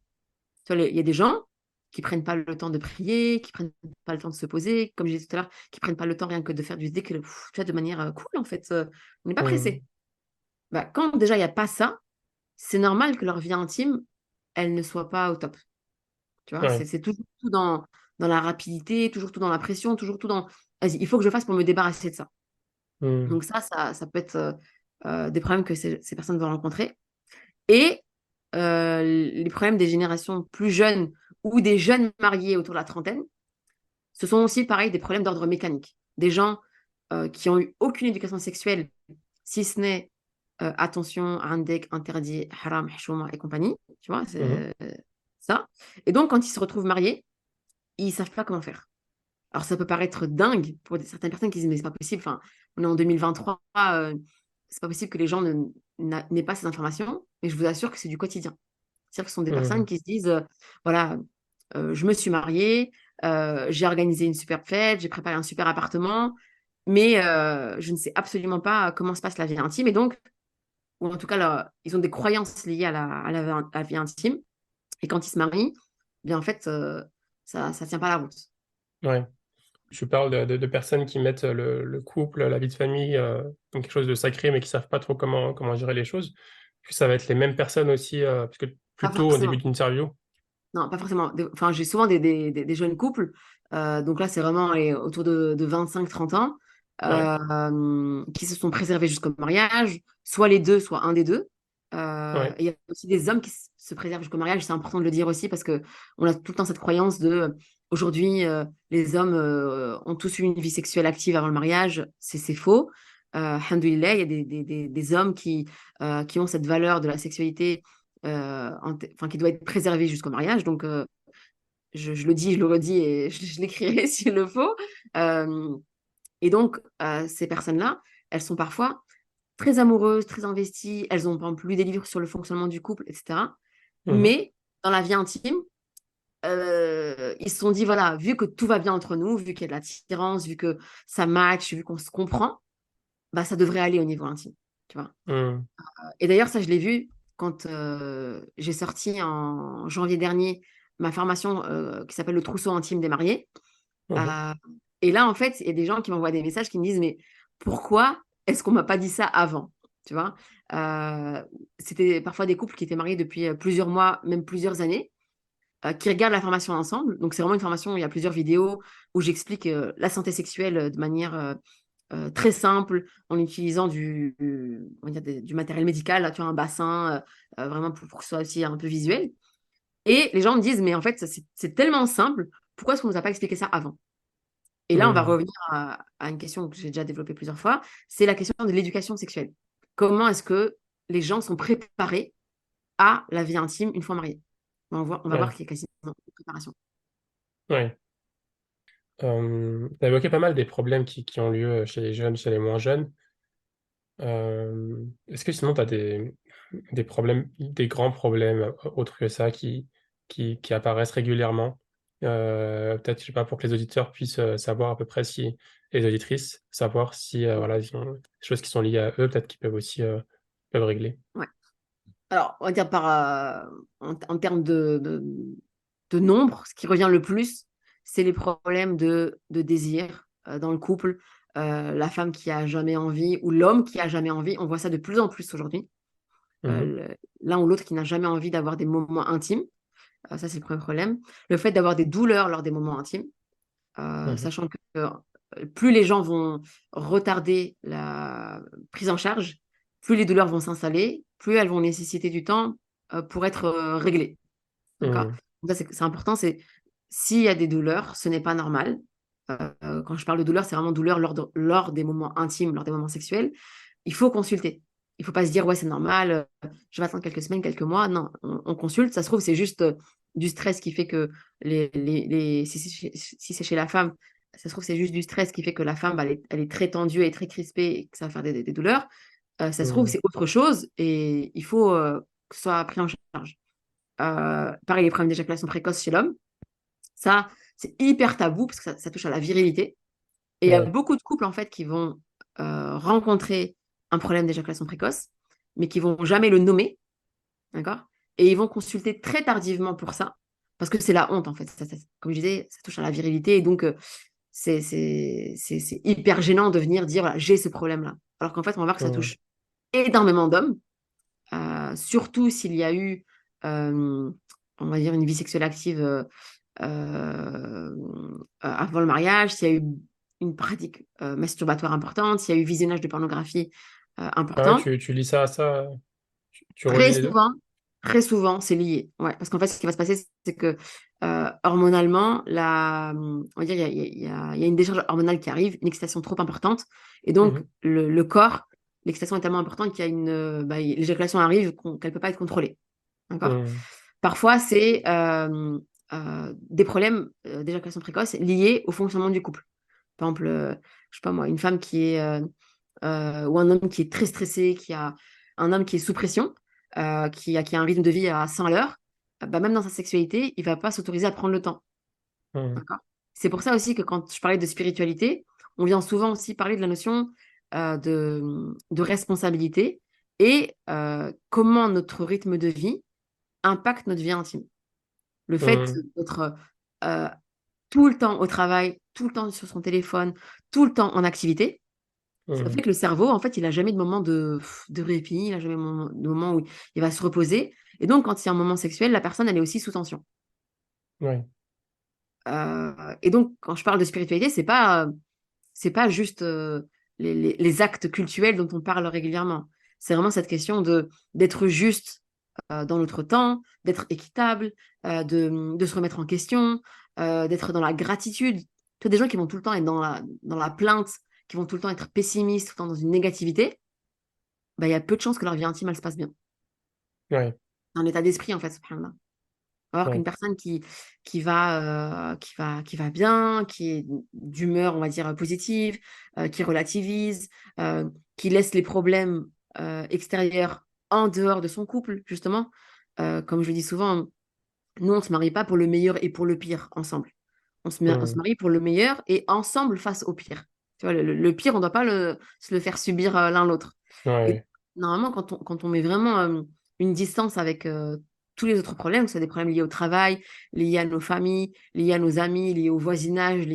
tu vois, il y a des gens qui prennent pas le temps de prier, qui prennent pas le temps de se poser, comme je disais tout à l'heure, qui prennent pas le temps rien que de faire du dhikr, tu vois, de manière cool en fait. On n'est pas Mm. pressé. Bah, quand déjà il n'y a pas ça, c'est normal que leur vie intime, elle ne soit pas au top. Tu vois, Ouais. c'est toujours tout dans la rapidité, toujours tout dans la pression, toujours tout dans vas-y, il faut que je fasse pour me débarrasser de ça. Mm. Donc ça peut être des problèmes que ces personnes vont rencontrer. Et les problèmes des générations plus jeunes ou des jeunes mariés autour de la trentaine, ce sont aussi pareil des problèmes d'ordre mécanique. Des gens qui ont eu aucune éducation sexuelle, si ce n'est attention, indek, interdit, haram, hchouma et compagnie. Tu vois, Mhm. c'est ça. Et donc, quand ils se retrouvent mariés, ils ne savent pas comment faire. Alors, ça peut paraître dingue pour certaines personnes qui disent, mais c'est pas possible. Enfin, on est en 2023, c'est pas possible que les gens n'aient pas ces informations. Mais je vous assure que c'est du quotidien. C'est-à-dire que ce sont des personnes Mm. qui se disent, voilà, je me suis mariée, j'ai organisé une super fête, j'ai préparé un super appartement, mais je ne sais absolument pas comment se passe la vie intime. Et donc, ou en tout cas, ils ont des croyances liées à la vie intime. Et quand ils se marient, eh bien en fait, ça ne tient pas la route. Ouais. Je parle de personnes qui mettent le couple, la vie de famille, comme quelque chose de sacré, mais qui savent pas trop comment gérer les choses. Puis ça va être les mêmes personnes aussi, parce que Pas plus tôt au début forcément. d'interview. Non, pas forcément. Enfin, j'ai souvent des jeunes couples. Donc là, c'est vraiment allez, autour de 25-30 ans Ouais, qui se sont préservés jusqu'au mariage, soit les deux, soit un des deux. ouais. Et il y a aussi des hommes qui se préservent jusqu'au mariage. C'est important de le dire aussi parce que on a tout le temps cette croyance de aujourd'hui, les hommes ont tous eu une vie sexuelle active avant le mariage. C'est faux. Alhamdoulilah, il y a des hommes qui ont cette valeur de la sexualité enfin, qui doit être préservé jusqu'au mariage. Donc, je le dis, je le redis et je l'écrirai s'il le faut. Euh, et donc, ces personnes-là, elles sont parfois très amoureuses, très investies. Elles ont par exemple lu des livres sur le fonctionnement du couple, etc. Mhm. Mais dans la vie intime, ils se sont dit, voilà, vu que tout va bien entre nous, vu qu'il y a de l'attirance, vu que ça match, vu qu'on se comprend, bah, ça devrait aller au niveau intime. Tu vois. Mm. Et d'ailleurs, ça, je l'ai vu quand j'ai sorti en janvier dernier ma formation qui s'appelle le trousseau intime des mariés. Mhm. Euh, et là, en fait, il y a des gens qui m'envoient des messages qui me disent, mais pourquoi est-ce qu'on m'a pas dit ça avant? Tu vois. Euh, C'était parfois des couples qui étaient mariés depuis plusieurs mois, même plusieurs années, qui regardent la formation ensemble. Donc, c'est vraiment une formation où il y a plusieurs vidéos où j'explique la santé sexuelle de manière très simple, en utilisant on va dire du matériel médical, là, tu vois, un bassin, vraiment pour que ce soit aussi un peu visuel. Et les gens me disent, mais en fait, c'est tellement simple, pourquoi est-ce qu'on ne nous a pas expliqué ça avant? Et là, on va Mm. revenir à une question que j'ai déjà développée plusieurs fois, c'est la question de l'éducation sexuelle. Comment est-ce que les gens sont préparés à la vie intime une fois mariés? On va voir Ouais, qu'il y a quasiment une préparation. ouais. Tu as évoqué pas mal des problèmes qui ont lieu chez les jeunes, chez les moins jeunes. Est-ce que sinon tu as des problèmes, des grands problèmes autres que ça qui apparaissent régulièrement? Peut-être, je sais pas, pour que les auditeurs puissent savoir à peu près si, les auditrices, savoir si voilà, ils ont des choses qui sont liées à eux, peut-être qu'ils peuvent aussi peuvent régler. Ouais. Alors, on va dire en termes de nombre, ce qui revient le plus, c'est les problèmes de désir dans le couple. La femme qui a jamais envie ou l'homme qui a jamais envie. On voit ça de plus en plus aujourd'hui. Mmh. L'un ou l'autre qui n'a jamais envie d'avoir des moments intimes. Ça, c'est le premier problème. Le fait d'avoir des douleurs lors des moments intimes, Mmh. sachant que plus les gens vont retarder la prise en charge, plus les douleurs vont s'installer, plus elles vont nécessiter du temps pour être réglées. D'accord? Mmh. Donc ça, c'est important. C'est s'il y a des douleurs, ce n'est pas normal. Quand je parle de douleur, c'est vraiment douleur lors des moments intimes, lors des moments sexuels. Il faut consulter. Il ne faut pas se dire, ouais, c'est normal, je vais attendre quelques semaines, quelques mois. Non, on consulte. Ça se trouve, c'est juste du stress qui fait que si c'est chez la femme, ça se trouve, c'est juste du stress qui fait que la femme, bah, elle est très tendue et très crispée et que ça va faire des douleurs. Ça se trouve, Mmh. c'est autre chose et il faut que ce soit pris en charge. Pareil, les problèmes d'éjaculation précoce chez l'homme, ça, c'est hyper tabou parce que ça touche à la virilité. Et il y a Ouais. beaucoup de couples, en fait, qui vont rencontrer un problème d'éjaculation précoce, mais qui vont jamais le nommer, d'accord? Et ils vont consulter très tardivement pour ça, parce que c'est la honte, en fait. Comme je disais, ça touche à la virilité, et donc c'est hyper gênant de venir dire, voilà, j'ai ce problème-là. Alors qu'en fait, on va voir que ça Mmh. touche énormément d'hommes, surtout s'il y a eu, on va dire, une vie sexuelle active avant le mariage, s'il y a eu une pratique masturbatoire importante, s'il y a eu visionnage de pornographie Ah ouais, important, tu lis ça, tu relis très les 2? souvent, très souvent, c'est lié. Ouais, parce qu'en fait, ce qui va se passer, c'est que hormonalement, on va dire, il y a une décharge hormonale qui arrive, une excitation trop importante, et donc Mmh. le corps, l'excitation est tellement importante qu'il y a l'éjaculation arrive qu'elle ne peut pas être contrôlée. D'accord? Mmh. Parfois, c'est des problèmes d'éjaculation précoce liés au fonctionnement du couple. Par exemple, je sais pas moi, une femme ou un homme qui est très stressé, un homme qui est sous pression, qui a un rythme de vie à 100 à l'heure, bah, même dans sa sexualité, il va pas s'autoriser à prendre le temps. Mmh. D'accord? C'est pour ça aussi que quand je parlais de spiritualité, on vient souvent aussi parler de la notion de responsabilité et comment notre rythme de vie impacte notre vie intime. Le fait Mmh. d'être tout le temps au travail, tout le temps sur son téléphone, tout le temps en activité, ça Mmh. fait que le cerveau, en fait, il n'a jamais de moment de répit, il n'a jamais de moment où il va se reposer. Et donc, quand il y a un moment sexuel, la personne, elle est aussi sous tension. Ouais. Et donc, quand je parle de spiritualité, c'est pas juste les actes cultuels dont on parle régulièrement. C'est vraiment cette question d'être juste dans notre temps, d'être équitable, de se remettre en question, d'être dans la gratitude. Tu as des gens qui vont tout le temps être dans la plainte, qui vont tout le temps être pessimistes, tout le temps dans une négativité. Bah, il y a peu de chances que leur vie intime, elle se passe bien. Ouais. C'est un état d'esprit, en fait, subhanallah. Alors qu'une Ouais. personne qui va bien, qui est d'humeur, on va dire, positive, qui relativise, qui laisse les problèmes extérieurs en dehors de son couple, justement. Comme je le dis souvent, nous, on ne se marie pas pour le meilleur et pour le pire ensemble. On se Mmh. marie pour le meilleur et ensemble face au pire. Tu vois, le pire, on ne doit pas se le faire subir l'un l'autre. Et Ouais. normalement, quand on met vraiment une distance avec tous les autres problèmes, que ce soit des problèmes liés au travail, liés à nos familles, liés à nos amis, liés au voisinage,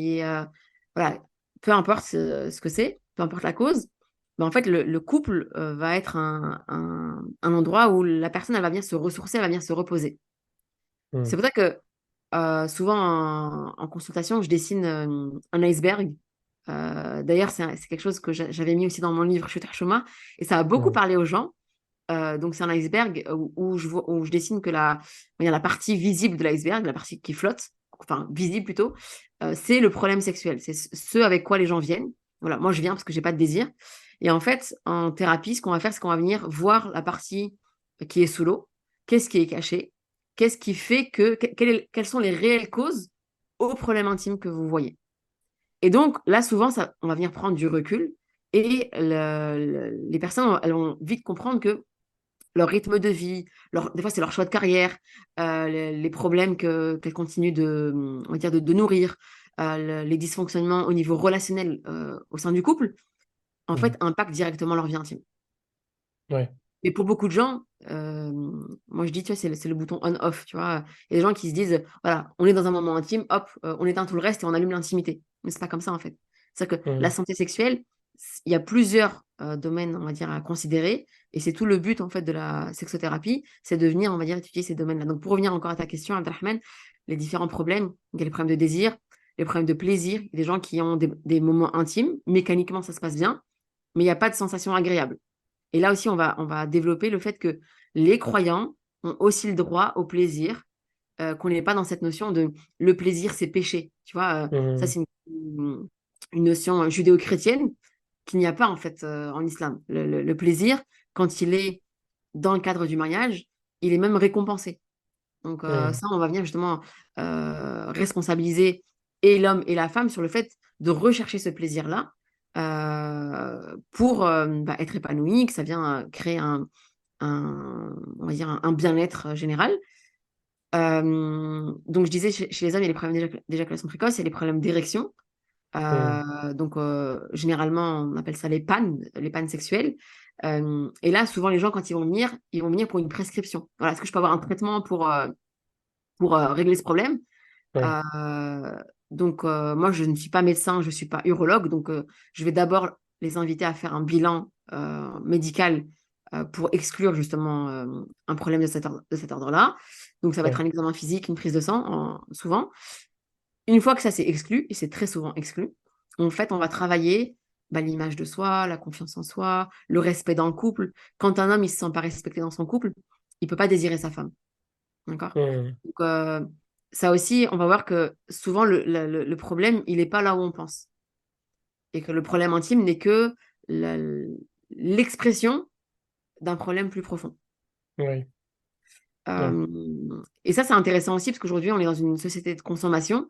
voilà, peu importe ce que c'est, peu importe la cause, ben en fait, le couple va être un endroit où la personne, elle va venir se ressourcer, elle va venir se reposer. Mmh. C'est pour ça que souvent en consultation, je dessine un iceberg. D'ailleurs, c'est quelque chose que j'avais mis aussi dans mon livre Shutter Shoma, et ça a beaucoup Ouais. parlé aux gens. Donc, c'est un iceberg où je dessine que il y a la partie visible de l'iceberg, la partie qui flotte, enfin visible plutôt, c'est le problème sexuel. C'est ce avec quoi les gens viennent. Voilà, moi je viens parce que j'ai pas de désir. Et en fait, en thérapie, ce qu'on va faire, c'est qu'on va venir voir la partie qui est sous l'eau. Qu'est-ce qui est caché? Qu'est-ce qui fait quelles sont les réelles causes aux problèmes intimes que vous voyez? Et donc, là, souvent, on va venir prendre du recul Et les personnes, elles vont vite comprendre que leur rythme de vie, des fois c'est leur choix de carrière, les problèmes qu'elles continuent on va dire de nourrir, les dysfonctionnements au niveau relationnel au sein du couple, en fait, impactent directement leur vie intime. Ouais. Mais pour beaucoup de gens, moi je dis, tu vois, c'est le bouton on-off, tu vois. Il y a des gens qui se disent, voilà, on est dans un moment intime, hop, on éteint tout le reste et on allume l'intimité. Mais c'est pas comme ça, en fait. C'est-à-dire que la santé sexuelle, il y a plusieurs domaines, on va dire, à considérer. Et c'est tout le but, en fait, de la sexothérapie, c'est de venir, on va dire, étudier ces domaines-là. Donc, pour revenir encore à ta question, Abdelrahman, les différents problèmes, il y a les problèmes de désir, les problèmes de plaisir, il y a des gens qui ont des moments intimes, mécaniquement, ça se passe bien, mais il n'y a pas de sensation agréable. Et là aussi, on va développer le fait que les croyants ont aussi le droit au plaisir, qu'on n'est pas dans cette notion de le plaisir, c'est péché. Tu vois, ça, c'est une notion judéo-chrétienne qu'il n'y a pas en fait en islam. Le plaisir, quand il est dans le cadre du mariage, il est même récompensé. Donc ça, on va venir justement responsabiliser et l'homme et la femme sur le fait de rechercher ce plaisir-là pour être épanoui, que ça vient créer on va dire un bien-être général. Donc je disais, chez les hommes, il y a les problèmes d'éjaculation précoce, il y a les problèmes d'érection. Donc généralement, on appelle ça les pannes sexuelles. Et là, souvent, les gens, quand ils vont venir pour une prescription. Voilà, est-ce que je peux avoir un traitement pour régler ce problème? Ouais. Donc, moi, je ne suis pas médecin, je ne suis pas urologue, donc je vais d'abord les inviter à faire un bilan médical pour exclure justement un problème de cet ordre-là. Donc, ça va être un examen physique, une prise de sang, souvent. Une fois que ça s'est exclu, et c'est très souvent exclu, en fait, on va travailler l'image de soi, la confiance en soi, le respect dans le couple. Quand un homme ne se sent pas respecté dans son couple, il ne peut pas désirer sa femme. D'accord? Donc, ça aussi, on va voir que souvent, le problème, il n'est pas là où on pense. Et que le problème intime n'est que l'expression d'un problème plus profond. Ouais. Ouais. Et ça, c'est intéressant aussi, parce qu'aujourd'hui, on est dans une société de consommation.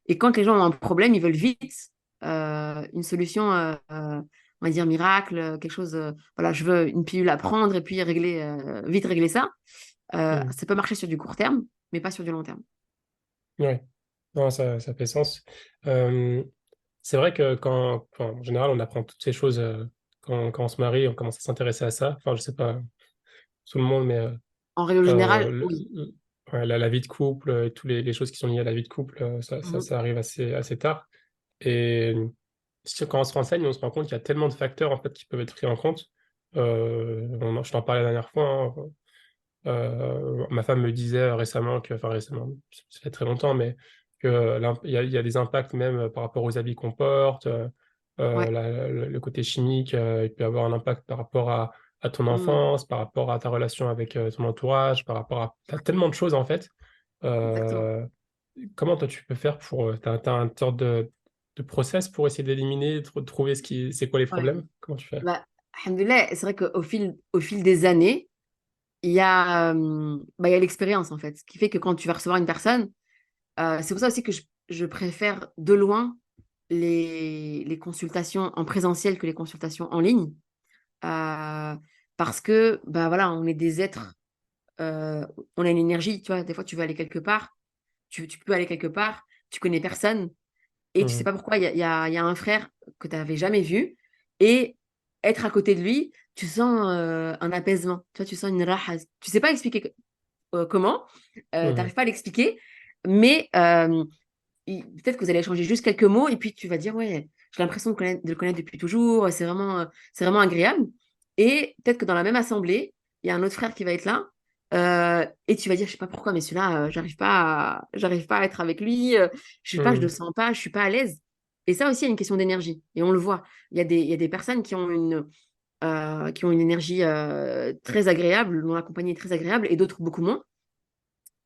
Et quand les gens ont un problème, ils veulent vite une solution, on va dire miracle, quelque chose, voilà, je veux une pilule à prendre et puis vite régler ça. Ça peut marcher sur du court terme, mais pas sur du long terme. Ouais. Non, ça fait sens. C'est vrai que en général, on apprend toutes ces choses quand on se marie, on commence à s'intéresser à ça. Enfin, je sais pas tout le monde, mais En règle générale, le- oui. ouais, la vie de couple et toutes les choses qui sont liées à la vie de couple, Mhm. ça arrive assez tard. Et quand on se renseigne, on se rend compte qu'il y a tellement de facteurs en fait qui peuvent être pris en compte. Je t'en parlais la dernière fois, hein. Ma femme me disait récemment enfin récemment, ça fait très longtemps, mais que il y a des impacts même par rapport aux habits qu'on porte, Ouais. le côté chimique, il peut y avoir un impact par rapport à ton Mhm. enfance, par rapport à ta relation avec ton entourage, par rapport à tellement de choses en fait. Exactement. Euh, Comment toi tu peux faire pour, t'as une sorte de process pour essayer d'éliminer, de trouver c'est quoi les Ouais. problèmes? Comment tu fais? Alhamdoulilah, c'est vrai au fil des années, il y a l'expérience, en fait, ce qui fait que quand tu vas recevoir une personne, c'est pour ça aussi que je préfère de loin les consultations en présentiel que les consultations en ligne. Euh, Parce que, bah voilà, on est des êtres, on a une énergie, tu vois, des fois tu veux aller quelque part, tu peux aller quelque part, tu connais personne, et tu sais Mhm. pas pourquoi, il y a un frère que tu n'avais jamais vu, et être à côté de lui, tu sens un apaisement, tu vois, tu sens une raha. Tu sais pas expliquer comment, tu Mhm. n'arrives pas à l'expliquer, mais peut-être que vous allez échanger juste quelques mots, et puis tu vas dire, ouais, j'ai l'impression de le connaître depuis toujours, c'est vraiment agréable. Et peut-être que dans la même assemblée, il y a un autre frère qui va être là, et tu vas dire, je sais pas pourquoi, mais celui-là, j'arrive pas à être avec lui, je sais pas, je le Mhm. sens pas, je suis pas à l'aise. Et ça aussi, il y a une question d'énergie. Et on le voit. Il y a des personnes qui ont une énergie très agréable, dont la compagnie est très agréable, et d'autres beaucoup moins.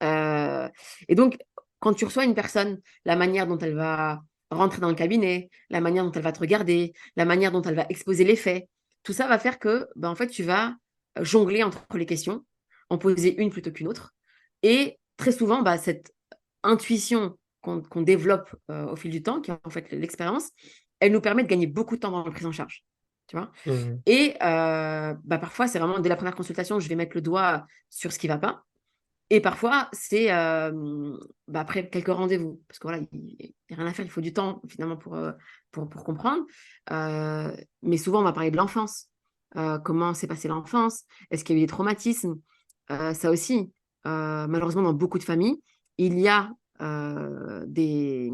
Euh, et donc, quand tu reçois une personne, la manière dont elle va rentrer dans le cabinet, la manière dont elle va te regarder, la manière dont elle va exposer les faits, tout ça va faire que, en fait, tu vas jongler entre les questions, en poser une plutôt qu'une autre. Et très souvent, cette intuition qu'on développe au fil du temps, qui est en fait l'expérience, elle nous permet de gagner beaucoup de temps dans la prise en charge. tu vois. Mmh. Et parfois, c'est vraiment dès la première consultation, je vais mettre le doigt sur ce qui ne va pas. Et parfois, c'est après quelques rendez-vous. Parce que voilà, il n'y a rien à faire, il faut du temps finalement pour comprendre. Mais souvent, on va parler de l'enfance. Comment s'est passée l'enfance? Est-ce qu'il y a eu des traumatismes? Ça aussi, malheureusement, dans beaucoup de familles, il y a des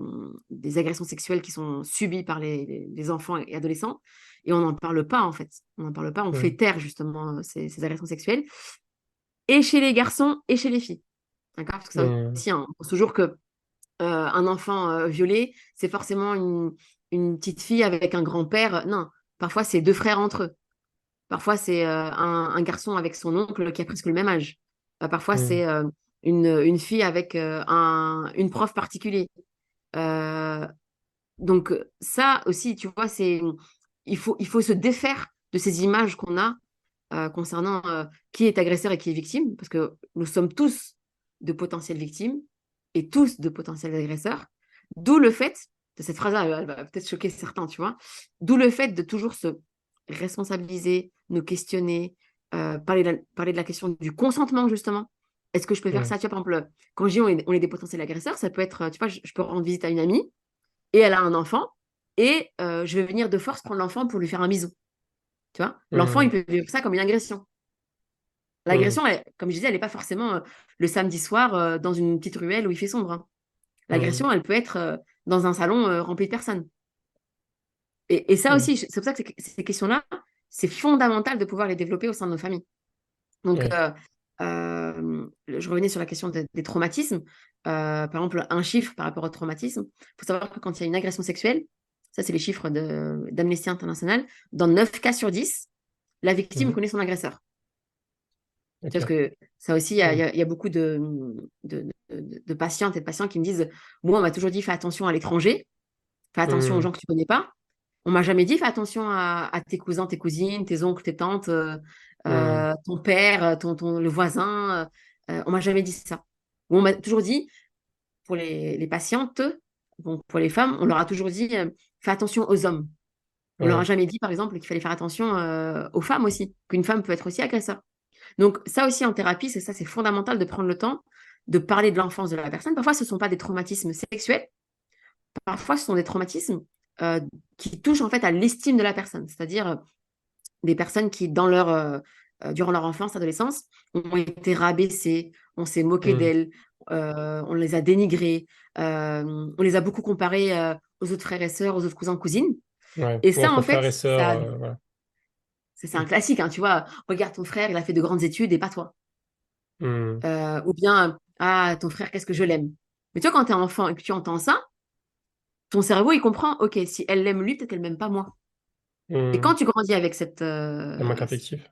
agressions sexuelles qui sont subies par les enfants et adolescents. Et on n'en parle pas, en fait. On n'en parle pas, on fait Mmh. taire justement ces agressions sexuelles. Et chez les garçons et chez les filles. D'accord? Parce que ça Mmh. aussi, hein, on pense toujours que un enfant violé, c'est forcément une petite fille avec un grand-père. Non, parfois c'est deux frères entre eux. Parfois c'est un garçon avec son oncle qui a presque le même âge. Parfois Mmh. c'est une fille avec une prof particulier. Euh, donc ça aussi, tu vois, il faut se défaire de ces images qu'on a concernant qui est agresseur et qui est victime, parce que nous sommes tous de potentielles victimes et tous de potentiels agresseurs. D'où le fait, de cette phrase-là, elle va peut-être choquer certains, tu vois, d'où le fait de toujours se responsabiliser, nous questionner, parler de la question du consentement, justement. Est-ce que je peux faire Mmh. ça? Tu vois, par exemple, quand je dis on est des potentiels agresseurs, ça peut être, tu vois, je peux rendre visite à une amie et elle a un enfant et je vais venir de force prendre l'enfant pour lui faire un bisou. Tu vois, l'enfant, il Mmh. peut vivre ça comme une agression. Mmh. L'agression, comme je disais, elle n'est pas forcément le samedi soir dans une petite ruelle où il fait sombre, hein. Mmh. L'agression, elle peut être dans un salon rempli de personnes. Et ça Mmh. aussi, c'est pour ça que ces questions-là, c'est fondamental de pouvoir les développer au sein de nos familles. Donc, Ouais. je revenais sur la question des traumatismes. Par exemple, un chiffre par rapport au traumatisme. Il faut savoir que quand il y a une agression sexuelle, ça, c'est les chiffres d'Amnesty International, dans 9 cas sur 10, la victime Mmh. connaît son agresseur. Tu vois, parce OK. que ça aussi, il y a, il Mmh. y a- il y a beaucoup de patientes et de patients qui me disent, moi, on m'a toujours dit, fais attention à l'étranger, fais attention aux Mmh. gens que tu connais pas. On m'a jamais dit, fais attention à tes cousins, tes cousines, tes oncles, tes tantes, Mmh. ton père, le voisin. On m'a jamais dit ça. Ou on m'a toujours dit, pour les patientes, donc pour les femmes, on leur a toujours dit, fais attention aux hommes. On leur a Ouais. jamais dit, par exemple, qu'il fallait faire attention aux femmes aussi, qu'une femme peut être aussi agresseur. Donc, ça aussi en thérapie, c'est fondamental de prendre le temps de parler de l'enfance de la personne. Parfois, ce ne sont pas des traumatismes sexuels, parfois, ce sont des traumatismes euh, qui touchent en fait à l'estime de la personne, c'est-à-dire des personnes qui, durant leur enfance, adolescence, ont été rabaissées, on s'est moqué Mmh. d'elles, on les a dénigrées, on les a beaucoup comparées aux autres frères et sœurs, aux autres cousins, cousines. Ouais. Et Ou ça, entre en fait, frères et sœurs, voilà. c'est un classique, hein, tu vois. Regarde ton frère, il a fait de grandes études et pas toi. Mmh. Ou bien, ah, ton frère, qu'est-ce que je l'aime. Mais tu vois, quand tu es enfant et que tu entends ça, ton cerveau, il comprend, ok, si elle l'aime lui, peut-être qu'elle m'aime pas moi. Et quand Mmh. tu grandis avec Un manque affectif.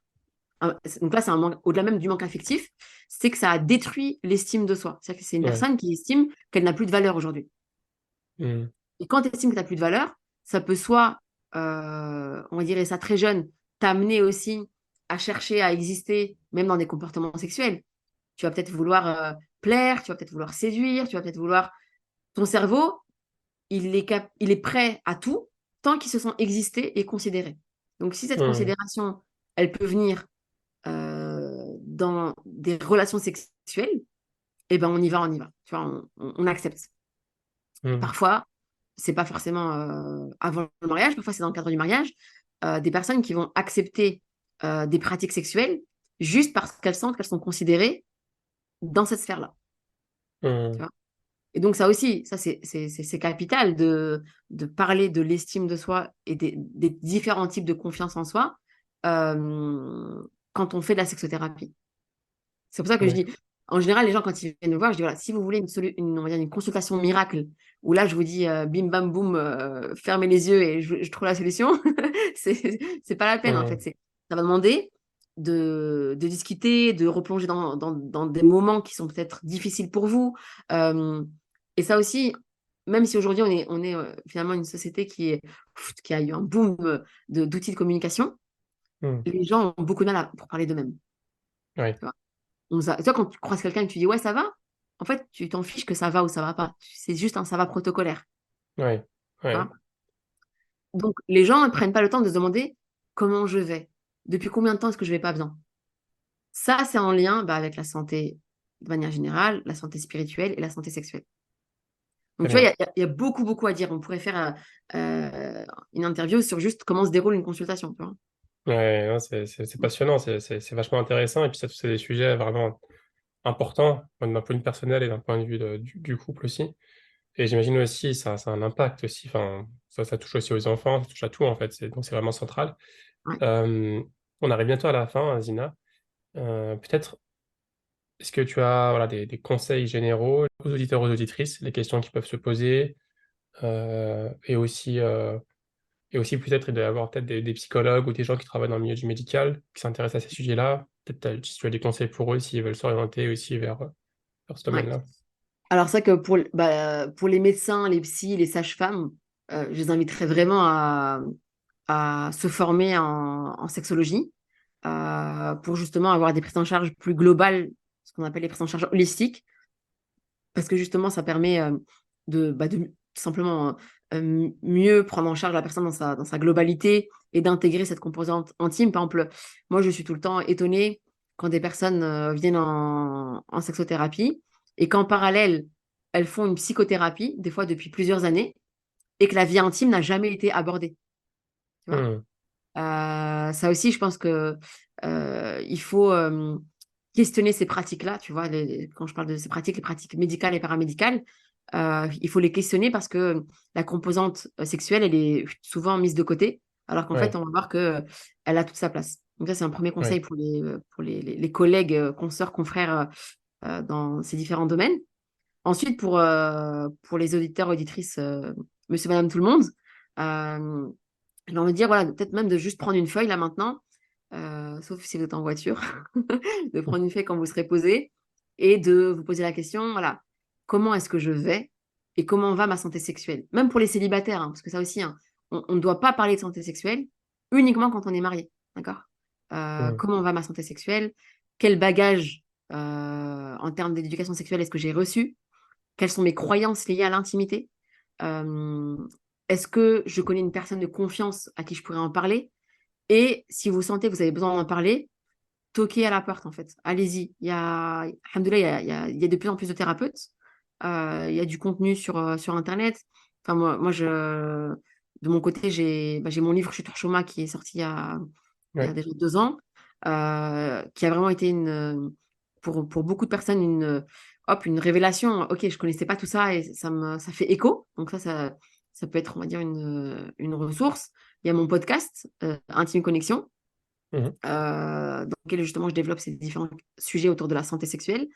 donc là, c'est un manque, au-delà même du manque affectif, c'est que ça a détruit l'estime de soi. C'est-à-dire que c'est une Ouais. personne qui estime qu'elle n'a plus de valeur aujourd'hui. Mmh. Et quand tu estimes que tu n'as plus de valeur, ça peut soit, on va dire ça très jeune, t'amener aussi à chercher à exister, même dans des comportements sexuels. Tu vas peut-être vouloir plaire, tu vas peut-être vouloir séduire, tu vas peut-être vouloir. Ton cerveau, il est prêt à tout tant qu'il se sent exister et considéré. Donc, si cette Mmh. considération, elle peut venir dans des relations sexuelles, eh ben on y va, on y va. Tu vois, on accepte. Mmh. Parfois, c'est pas forcément avant le mariage, parfois c'est dans le cadre du mariage, des personnes qui vont accepter des pratiques sexuelles juste parce qu'elles sentent qu'elles sont considérées dans cette sphère-là. Tu Mmh. vois. Et donc ça aussi, ça c'est capital de parler de l'estime de soi et des différents types de confiance en soi quand on fait de la sexothérapie. C'est pour ça que je Ouais. dis, en général, les gens, quand ils viennent me voir, je dis, voilà, si vous voulez on va dire une consultation miracle, où là, je vous dis, bim, bam, boum, fermez les yeux et je trouve la solution, c'est pas la peine, en fait. Mmh. Ça va demander de discuter, de replonger dans des moments qui sont peut-être difficiles pour vous. Euh, et ça aussi, même si aujourd'hui, on est finalement une société qui a eu un boom d'outils de communication, Mmh. les gens ont beaucoup de mal pour parler d'eux-mêmes. Ouais. Toi, quand tu croises quelqu'un et que tu dis ouais, ça va, en fait, tu t'en fiches que ça va ou ça va pas. C'est juste un ça va protocolaire. Ouais. Tu Ouais. vois. Donc, les gens ne prennent pas le temps de se demander comment je vais, depuis combien de temps est-ce que je vais pas bien. Ça, c'est en lien avec la santé de manière générale, la santé spirituelle et la santé sexuelle. Donc, Très tu vois, bien. il y a beaucoup, beaucoup à dire. On pourrait faire une interview sur juste comment se déroule une consultation, tu vois. Ouais, non, c'est passionnant, c'est vachement intéressant. Et puis, ça, c'est des sujets vraiment importants d'un point de vue personnel et d'un point de vue du couple aussi. Et j'imagine aussi, ça a un impact aussi. Enfin, ça touche aussi aux enfants, ça touche à tout, en fait. Donc, c'est vraiment central. Ouais. Euh, on arrive bientôt à la fin, Zina. Peut-être, est-ce que tu as voilà, des conseils généraux aux auditeurs, aux auditrices, les questions qui peuvent se poser, euh, et aussi, euh, et aussi peut-être d'avoir peut-être des psychologues ou des gens qui travaillent dans le milieu du médical, qui s'intéressent à ces sujets-là. Peut-être si tu as des conseils pour eux s'ils veulent s'orienter aussi vers ce Ouais. domaine-là. Alors, c'est vrai que pour les médecins, les psys, les sages-femmes, je les inviterais vraiment à se former en sexologie pour justement avoir des prises en charge plus globales, ce qu'on appelle les prises en charge holistiques, parce que justement, ça permet de tout simplement mieux prendre en charge la personne dans sa globalité et d'intégrer cette composante intime. Par exemple, moi, je suis tout le temps étonnée quand des personnes viennent en sexothérapie et qu'en parallèle, elles font une psychothérapie, des fois depuis plusieurs années, et que la vie intime n'a jamais été abordée. Tu vois. Hmm, Ça aussi, je pense que il faut questionner ces pratiques-là, tu vois, quand je parle de ces pratiques, les pratiques médicales et paramédicales, il faut les questionner parce que la composante sexuelle, elle est souvent mise de côté, alors qu'en fait, ouais, on va voir que elle a toute sa place. Donc ça, c'est un premier conseil ouais. pour les collègues, consoeurs, confrères dans ces différents domaines. Ensuite, pour les auditeurs, auditrices, monsieur, madame, tout le monde, euh, j'ai envie de dire, voilà, peut-être même de juste prendre une feuille là maintenant, sauf si vous êtes en voiture, de prendre une feuille quand vous serez posé et de vous poser la question, voilà, comment est-ce que je vais et comment va ma santé sexuelle? Même pour les célibataires, hein, parce que ça aussi, hein, on ne doit pas parler de santé sexuelle uniquement quand on est marié, d'accord? Hmm, Comment va ma santé sexuelle? Quel bagage en termes d'éducation sexuelle est-ce que j'ai reçu? Quelles sont mes croyances liées à l'intimité? Euh, Est-ce que je connais une personne de confiance à qui je pourrais en parler? Et si vous sentez que vous avez besoin d'en parler, toquez à la porte en fait. Allez-y. Alhamdoulilah, il y a de plus en plus de thérapeutes. Il y a du contenu sur Internet. Enfin, de mon côté, j'ai mon livre Chutur Choma qui est sorti il y a ouais, déjà 2 ans, qui a vraiment été pour beaucoup de personnes une révélation. Ok, je connaissais pas tout ça et ça fait écho. Donc ça peut être, on va dire, une ressource. Il y a mon podcast, Intime Connexion, mhm, dans lequel justement je développe ces différents sujets autour de la santé sexuelle.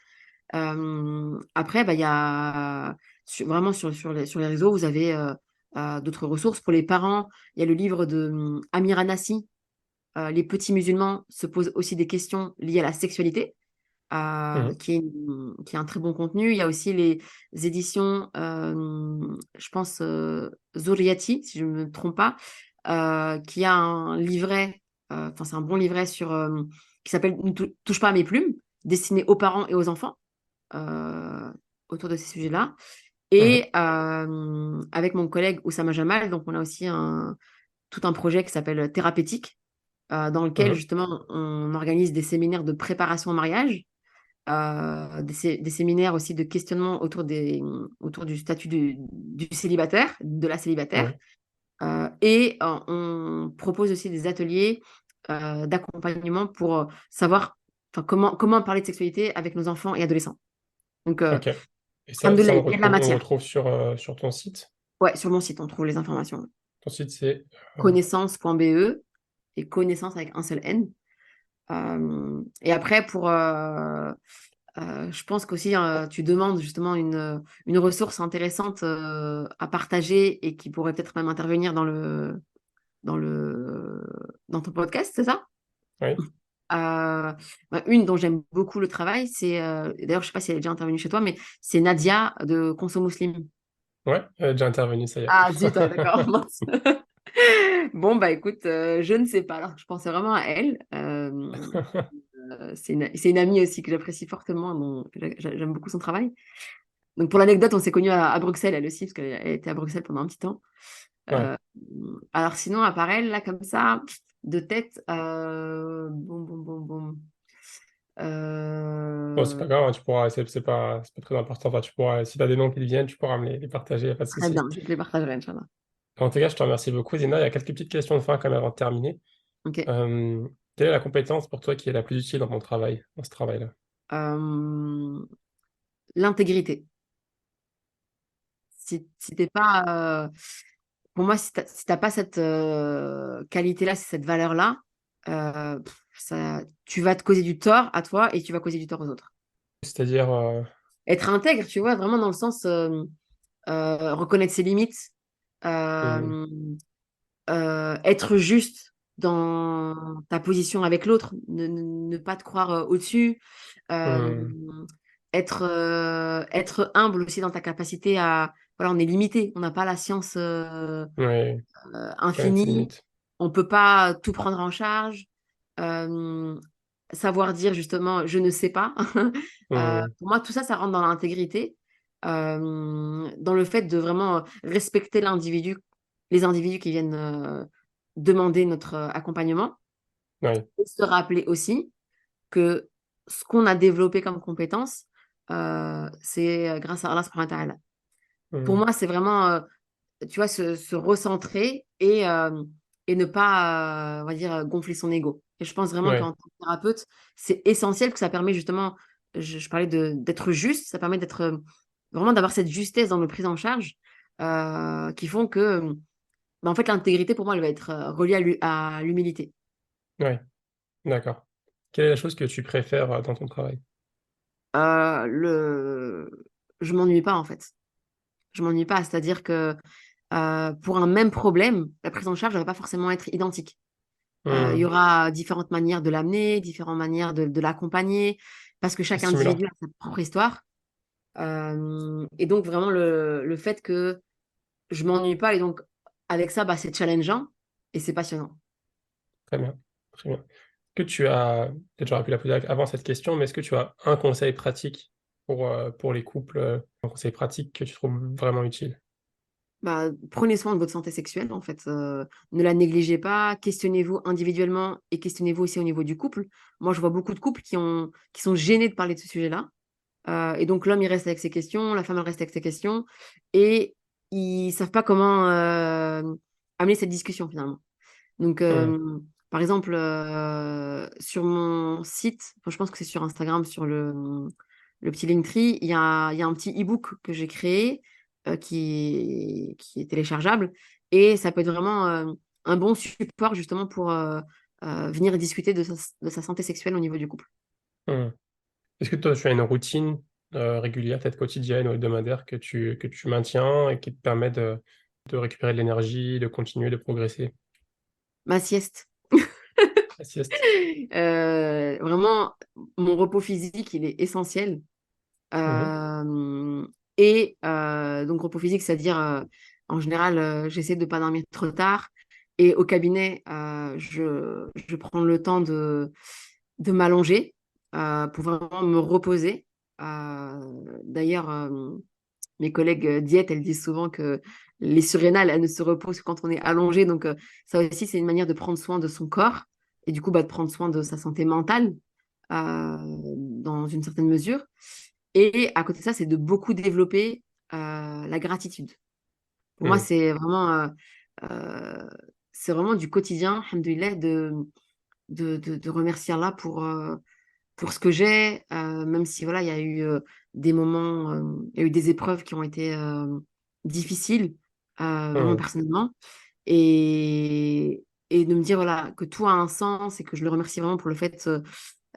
Après, il y a vraiment sur les réseaux, vous avez d'autres ressources. Pour les parents, il y a le livre de Amira Nassi, Les petits musulmans se posent aussi des questions liées à la sexualité, mhm, qui est un très bon contenu. Il y a aussi les éditions, je pense, Zoriati, si je ne me trompe pas, qui a un livret, enfin, c'est un bon livret qui s'appelle Ne touche pas à mes plumes, destiné aux parents et aux enfants euh, autour de ces sujets-là. mhm, Et avec mon collègue Oussama Jamal, donc on a aussi tout un projet qui s'appelle Thérapeutique, dans lequel mhm, justement on organise des séminaires de préparation au mariage, des séminaires aussi de questionnement autour du statut du célibataire, de la célibataire. ouais. Et on propose aussi des ateliers d'accompagnement pour savoir enfin, comment parler de sexualité avec nos enfants et adolescents. Donc, Ok. Et ça, alhamdoulilah, il y a de la on matière. retrouve sur ton site. Ouais, sur mon site, on trouve les informations. Ton site, c'est... Connaissance.be et connaissance avec un seul N. Et après, je pense qu'aussi, tu demandes justement une ressource intéressante à partager et qui pourrait peut-être même intervenir dans le, dans ton podcast, c'est ça? Oui. Une dont j'aime beaucoup le travail, d'ailleurs, je ne sais pas si elle est déjà intervenue chez toi, mais c'est Nadia de Conso Muslim. Ouais, elle est déjà intervenu, ça y est. Ah, zut, ouais, d'accord. Mince. Bon, bah écoute, je ne sais pas. Alors, je pensais vraiment à elle. C'est une amie aussi que j'apprécie fortement. J'aime beaucoup son travail. Donc, pour l'anecdote, on s'est connus à Bruxelles, elle aussi, parce qu'elle était à Bruxelles pendant un petit temps. Ouais. Euh, alors, sinon, à part elle, là, comme ça, De tête, bon. Bon, c'est pas Euh, grave, hein, tu pourras, c'est pas très important. Enfin, tu pourras, si tu as des noms qui te viennent, tu pourras me les partager, y a pas de Très souci. bien, je te les partagerai, Inch'Allah. En tout cas, je te remercie beaucoup, Zina. Il y a quelques petites questions de fin quand même avant de terminer. Ok. Euh, Quelle est la compétence pour toi qui est la plus utile dans ton travail, dans ce travail-là? Euh, L'intégrité. Si t'es pas, pour moi, si t'as pas cette qualité-là, cette valeur-là, tu vas te causer du tort à toi et tu vas causer du tort aux autres. C'est-à-dire, Être intègre, tu vois, vraiment dans le sens reconnaître ses limites, hmm, euh, être juste dans ta position avec l'autre, ne pas te croire au-dessus, euh, hmm, être humble aussi dans ta capacité à... Voilà, on est limité, on n'a pas la science ouais, connaître ses infinie, limites. on peut pas tout prendre en charge. Euh, Savoir dire justement je ne sais pas. Hmm, Pour moi, tout ça, ça rentre dans l'intégrité, dans le fait de vraiment respecter les individus qui viennent demander notre accompagnement, ouais, et se rappeler aussi que ce qu'on a développé comme compétence, c'est grâce à Allah subhanahu wa ta'ala. Pour hmm, moi, c'est vraiment, tu vois, se recentrer et ne pas, on va dire, gonfler son ego. Et je pense vraiment ouais, qu'en tant que thérapeute, c'est essentiel que ça permet justement, je parlais d'être juste, ça permet d'être vraiment d'avoir cette justesse dans nos prises en charge qui font que, en fait, l'intégrité, pour moi, elle va être reliée à l'humilité. ouais, d'accord. Quelle est la chose que tu préfères dans ton travail? Euh, le... Je m'ennuie pas, en fait. Je m'ennuie pas, c'est-à-dire que pour un même problème, la prise en charge ne va pas forcément être identique. Il y Hmm, aura différentes manières de l'amener, différentes manières de l'accompagner, parce que c'est chaque stimulant, individu a sa propre histoire. Et donc, vraiment, le fait que je m'ennuie pas, et donc, avec ça, bah, c'est challengeant et c'est passionnant. très bien, très bien. Que tu as, peut-être j'aurais pu la poser avant cette question, mais est-ce que tu as un conseil pratique pour les couples, un conseil pratique que tu trouves vraiment utile? Bah, prenez soin de votre santé sexuelle, en fait. Ne la négligez pas. Questionnez-vous individuellement et questionnez-vous aussi au niveau du couple. Moi, je vois beaucoup de couples qui sont gênés de parler de ce sujet-là. Et donc l'homme, il reste avec ses questions, la femme, elle reste avec ses questions, et ils savent pas comment amener cette discussion finalement. Donc, Hmm, par exemple, sur mon site, enfin, je pense que c'est sur Instagram, sur le petit Linktree, il y a un petit e-book que j'ai créé qui est téléchargeable, et ça peut être vraiment un bon support justement pour venir discuter de sa santé sexuelle au niveau du couple. hmm. Est-ce que toi, tu as une routine régulière, peut-être quotidienne ou hebdomadaire, que tu maintiens et qui te permet de récupérer de l'énergie, de continuer, de progresser? Ma sieste. La sieste. Vraiment, mon repos physique, il est essentiel. Mhm. Euh, et donc, repos physique, c'est-à-dire, en général, j'essaie de ne pas dormir trop tard. Et au cabinet, je prends le temps de m'allonger pour vraiment me reposer. D'ailleurs, mes collègues diète, elles disent souvent que les surrénales, elles ne se reposent que quand on est allongé. Donc, ça aussi, c'est une manière de prendre soin de son corps et du coup, bah, de prendre soin de sa santé mentale dans une certaine mesure. Et à côté de ça, c'est de beaucoup développer la gratitude. Pour moi, Hmm. euh, c'est vraiment du quotidien, alhamdoulilah, de remercier Allah pour ce que j'ai, même si voilà, il y a eu des moments, il y a eu des épreuves qui ont été difficiles, vraiment Hmm. personnellement, et, et de me dire voilà, que tout a un sens et que je le remercie vraiment pour le fait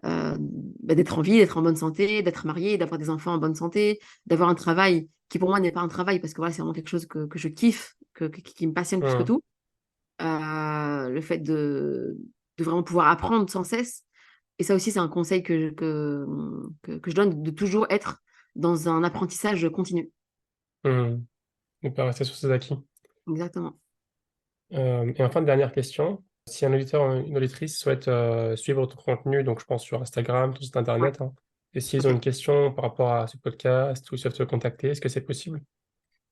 d'être en vie, d'être en bonne santé, d'être marié, d'avoir des enfants en bonne santé, d'avoir un travail qui pour moi n'est pas un travail parce que voilà, c'est vraiment quelque chose que je kiffe, qui me passionne plus que Hmm. tout. Le fait de vraiment pouvoir apprendre sans cesse. Et ça aussi, c'est un conseil que je donne, de toujours être dans un apprentissage continu. Hmm. Ne pas rester sur ses acquis. Exactement. Et enfin, dernière question. Si un auditeur ou une auditrice souhaite suivre ton contenu, donc je pense sur Instagram, ton site Ouais. internet, hein, et s'ils ont Ok. une question par rapport à ce podcast ou ils souhaitent te contacter, est-ce que c'est possible?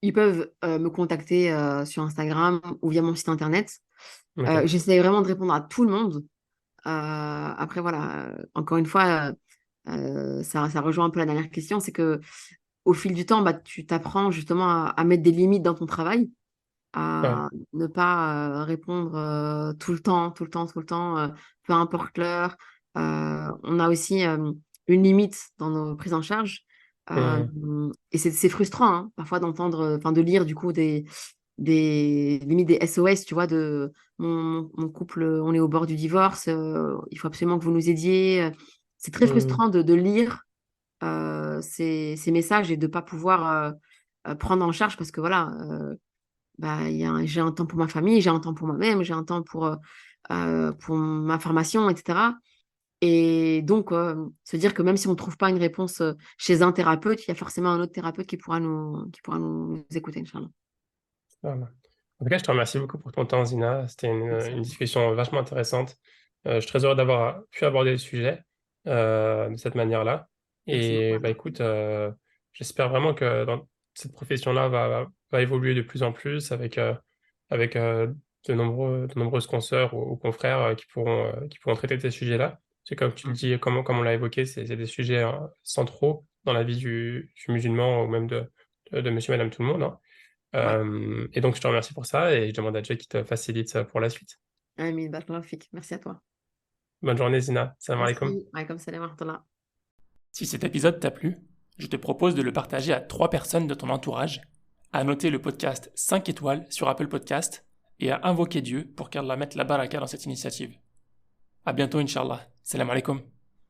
Ils peuvent me contacter sur Instagram ou via mon site internet. Ok. J'essaie vraiment de répondre à tout le monde. Après, voilà, encore une fois, ça rejoint un peu la dernière question, c'est que au fil du temps, bah, tu t'apprends justement à mettre des limites dans ton travail, Ouais. à ne pas répondre tout le temps, tout le temps, tout le temps, peu importe l'heure. On a aussi une limite dans nos prises en charge. Euh, Mhm. et c'est frustrant, hein, parfois d'entendre, enfin de lire du coup limite des SOS, tu vois, de mon couple, on est au bord du divorce, il faut absolument que vous nous aidiez. C'est très Mhm. frustrant de lire ces messages et de ne pas pouvoir prendre en charge parce que voilà, bah, j'ai un temps pour ma famille, j'ai un temps pour moi-même, j'ai un temps pour ma formation, etc. Et donc, se dire que même si on ne trouve pas une réponse chez un thérapeute, il y a forcément un autre thérapeute qui pourra nous écouter, Inch'Allah. Voilà. En tout cas, je te remercie beaucoup pour ton temps, Zina. C'était Merci à une toi. discussion vachement intéressante. Je suis très heureux d'avoir pu aborder le sujet de cette manière-là. Merci beaucoup Et à bah, toi. écoute, j'espère vraiment que cette profession-là va évoluer de plus en plus avec de nombreuses consoeurs ou confrères qui pourront traiter de ces sujets-là. C'est comme tu le dis, comme on l'a évoqué, c'est des sujets centraux dans la vie du musulman ou même de monsieur, madame, tout le monde, hein. Ouais. Et donc, je te remercie pour ça et je demande à Dieu qu'il te facilite ça pour la suite. Amin, barakallahu fik. Merci à toi. Bonne journée, Zina. Salam alaikum. Merci. Wa alaykoum salam wa rahmatullah. Si cet épisode t'a plu, je te propose de le partager à 3 personnes de ton entourage, à noter le podcast 5 étoiles sur Apple Podcast et à invoquer Dieu pour qu'Allah mette la baraka dans cette initiative. À bientôt, Inch'Allah. Salam alaikum.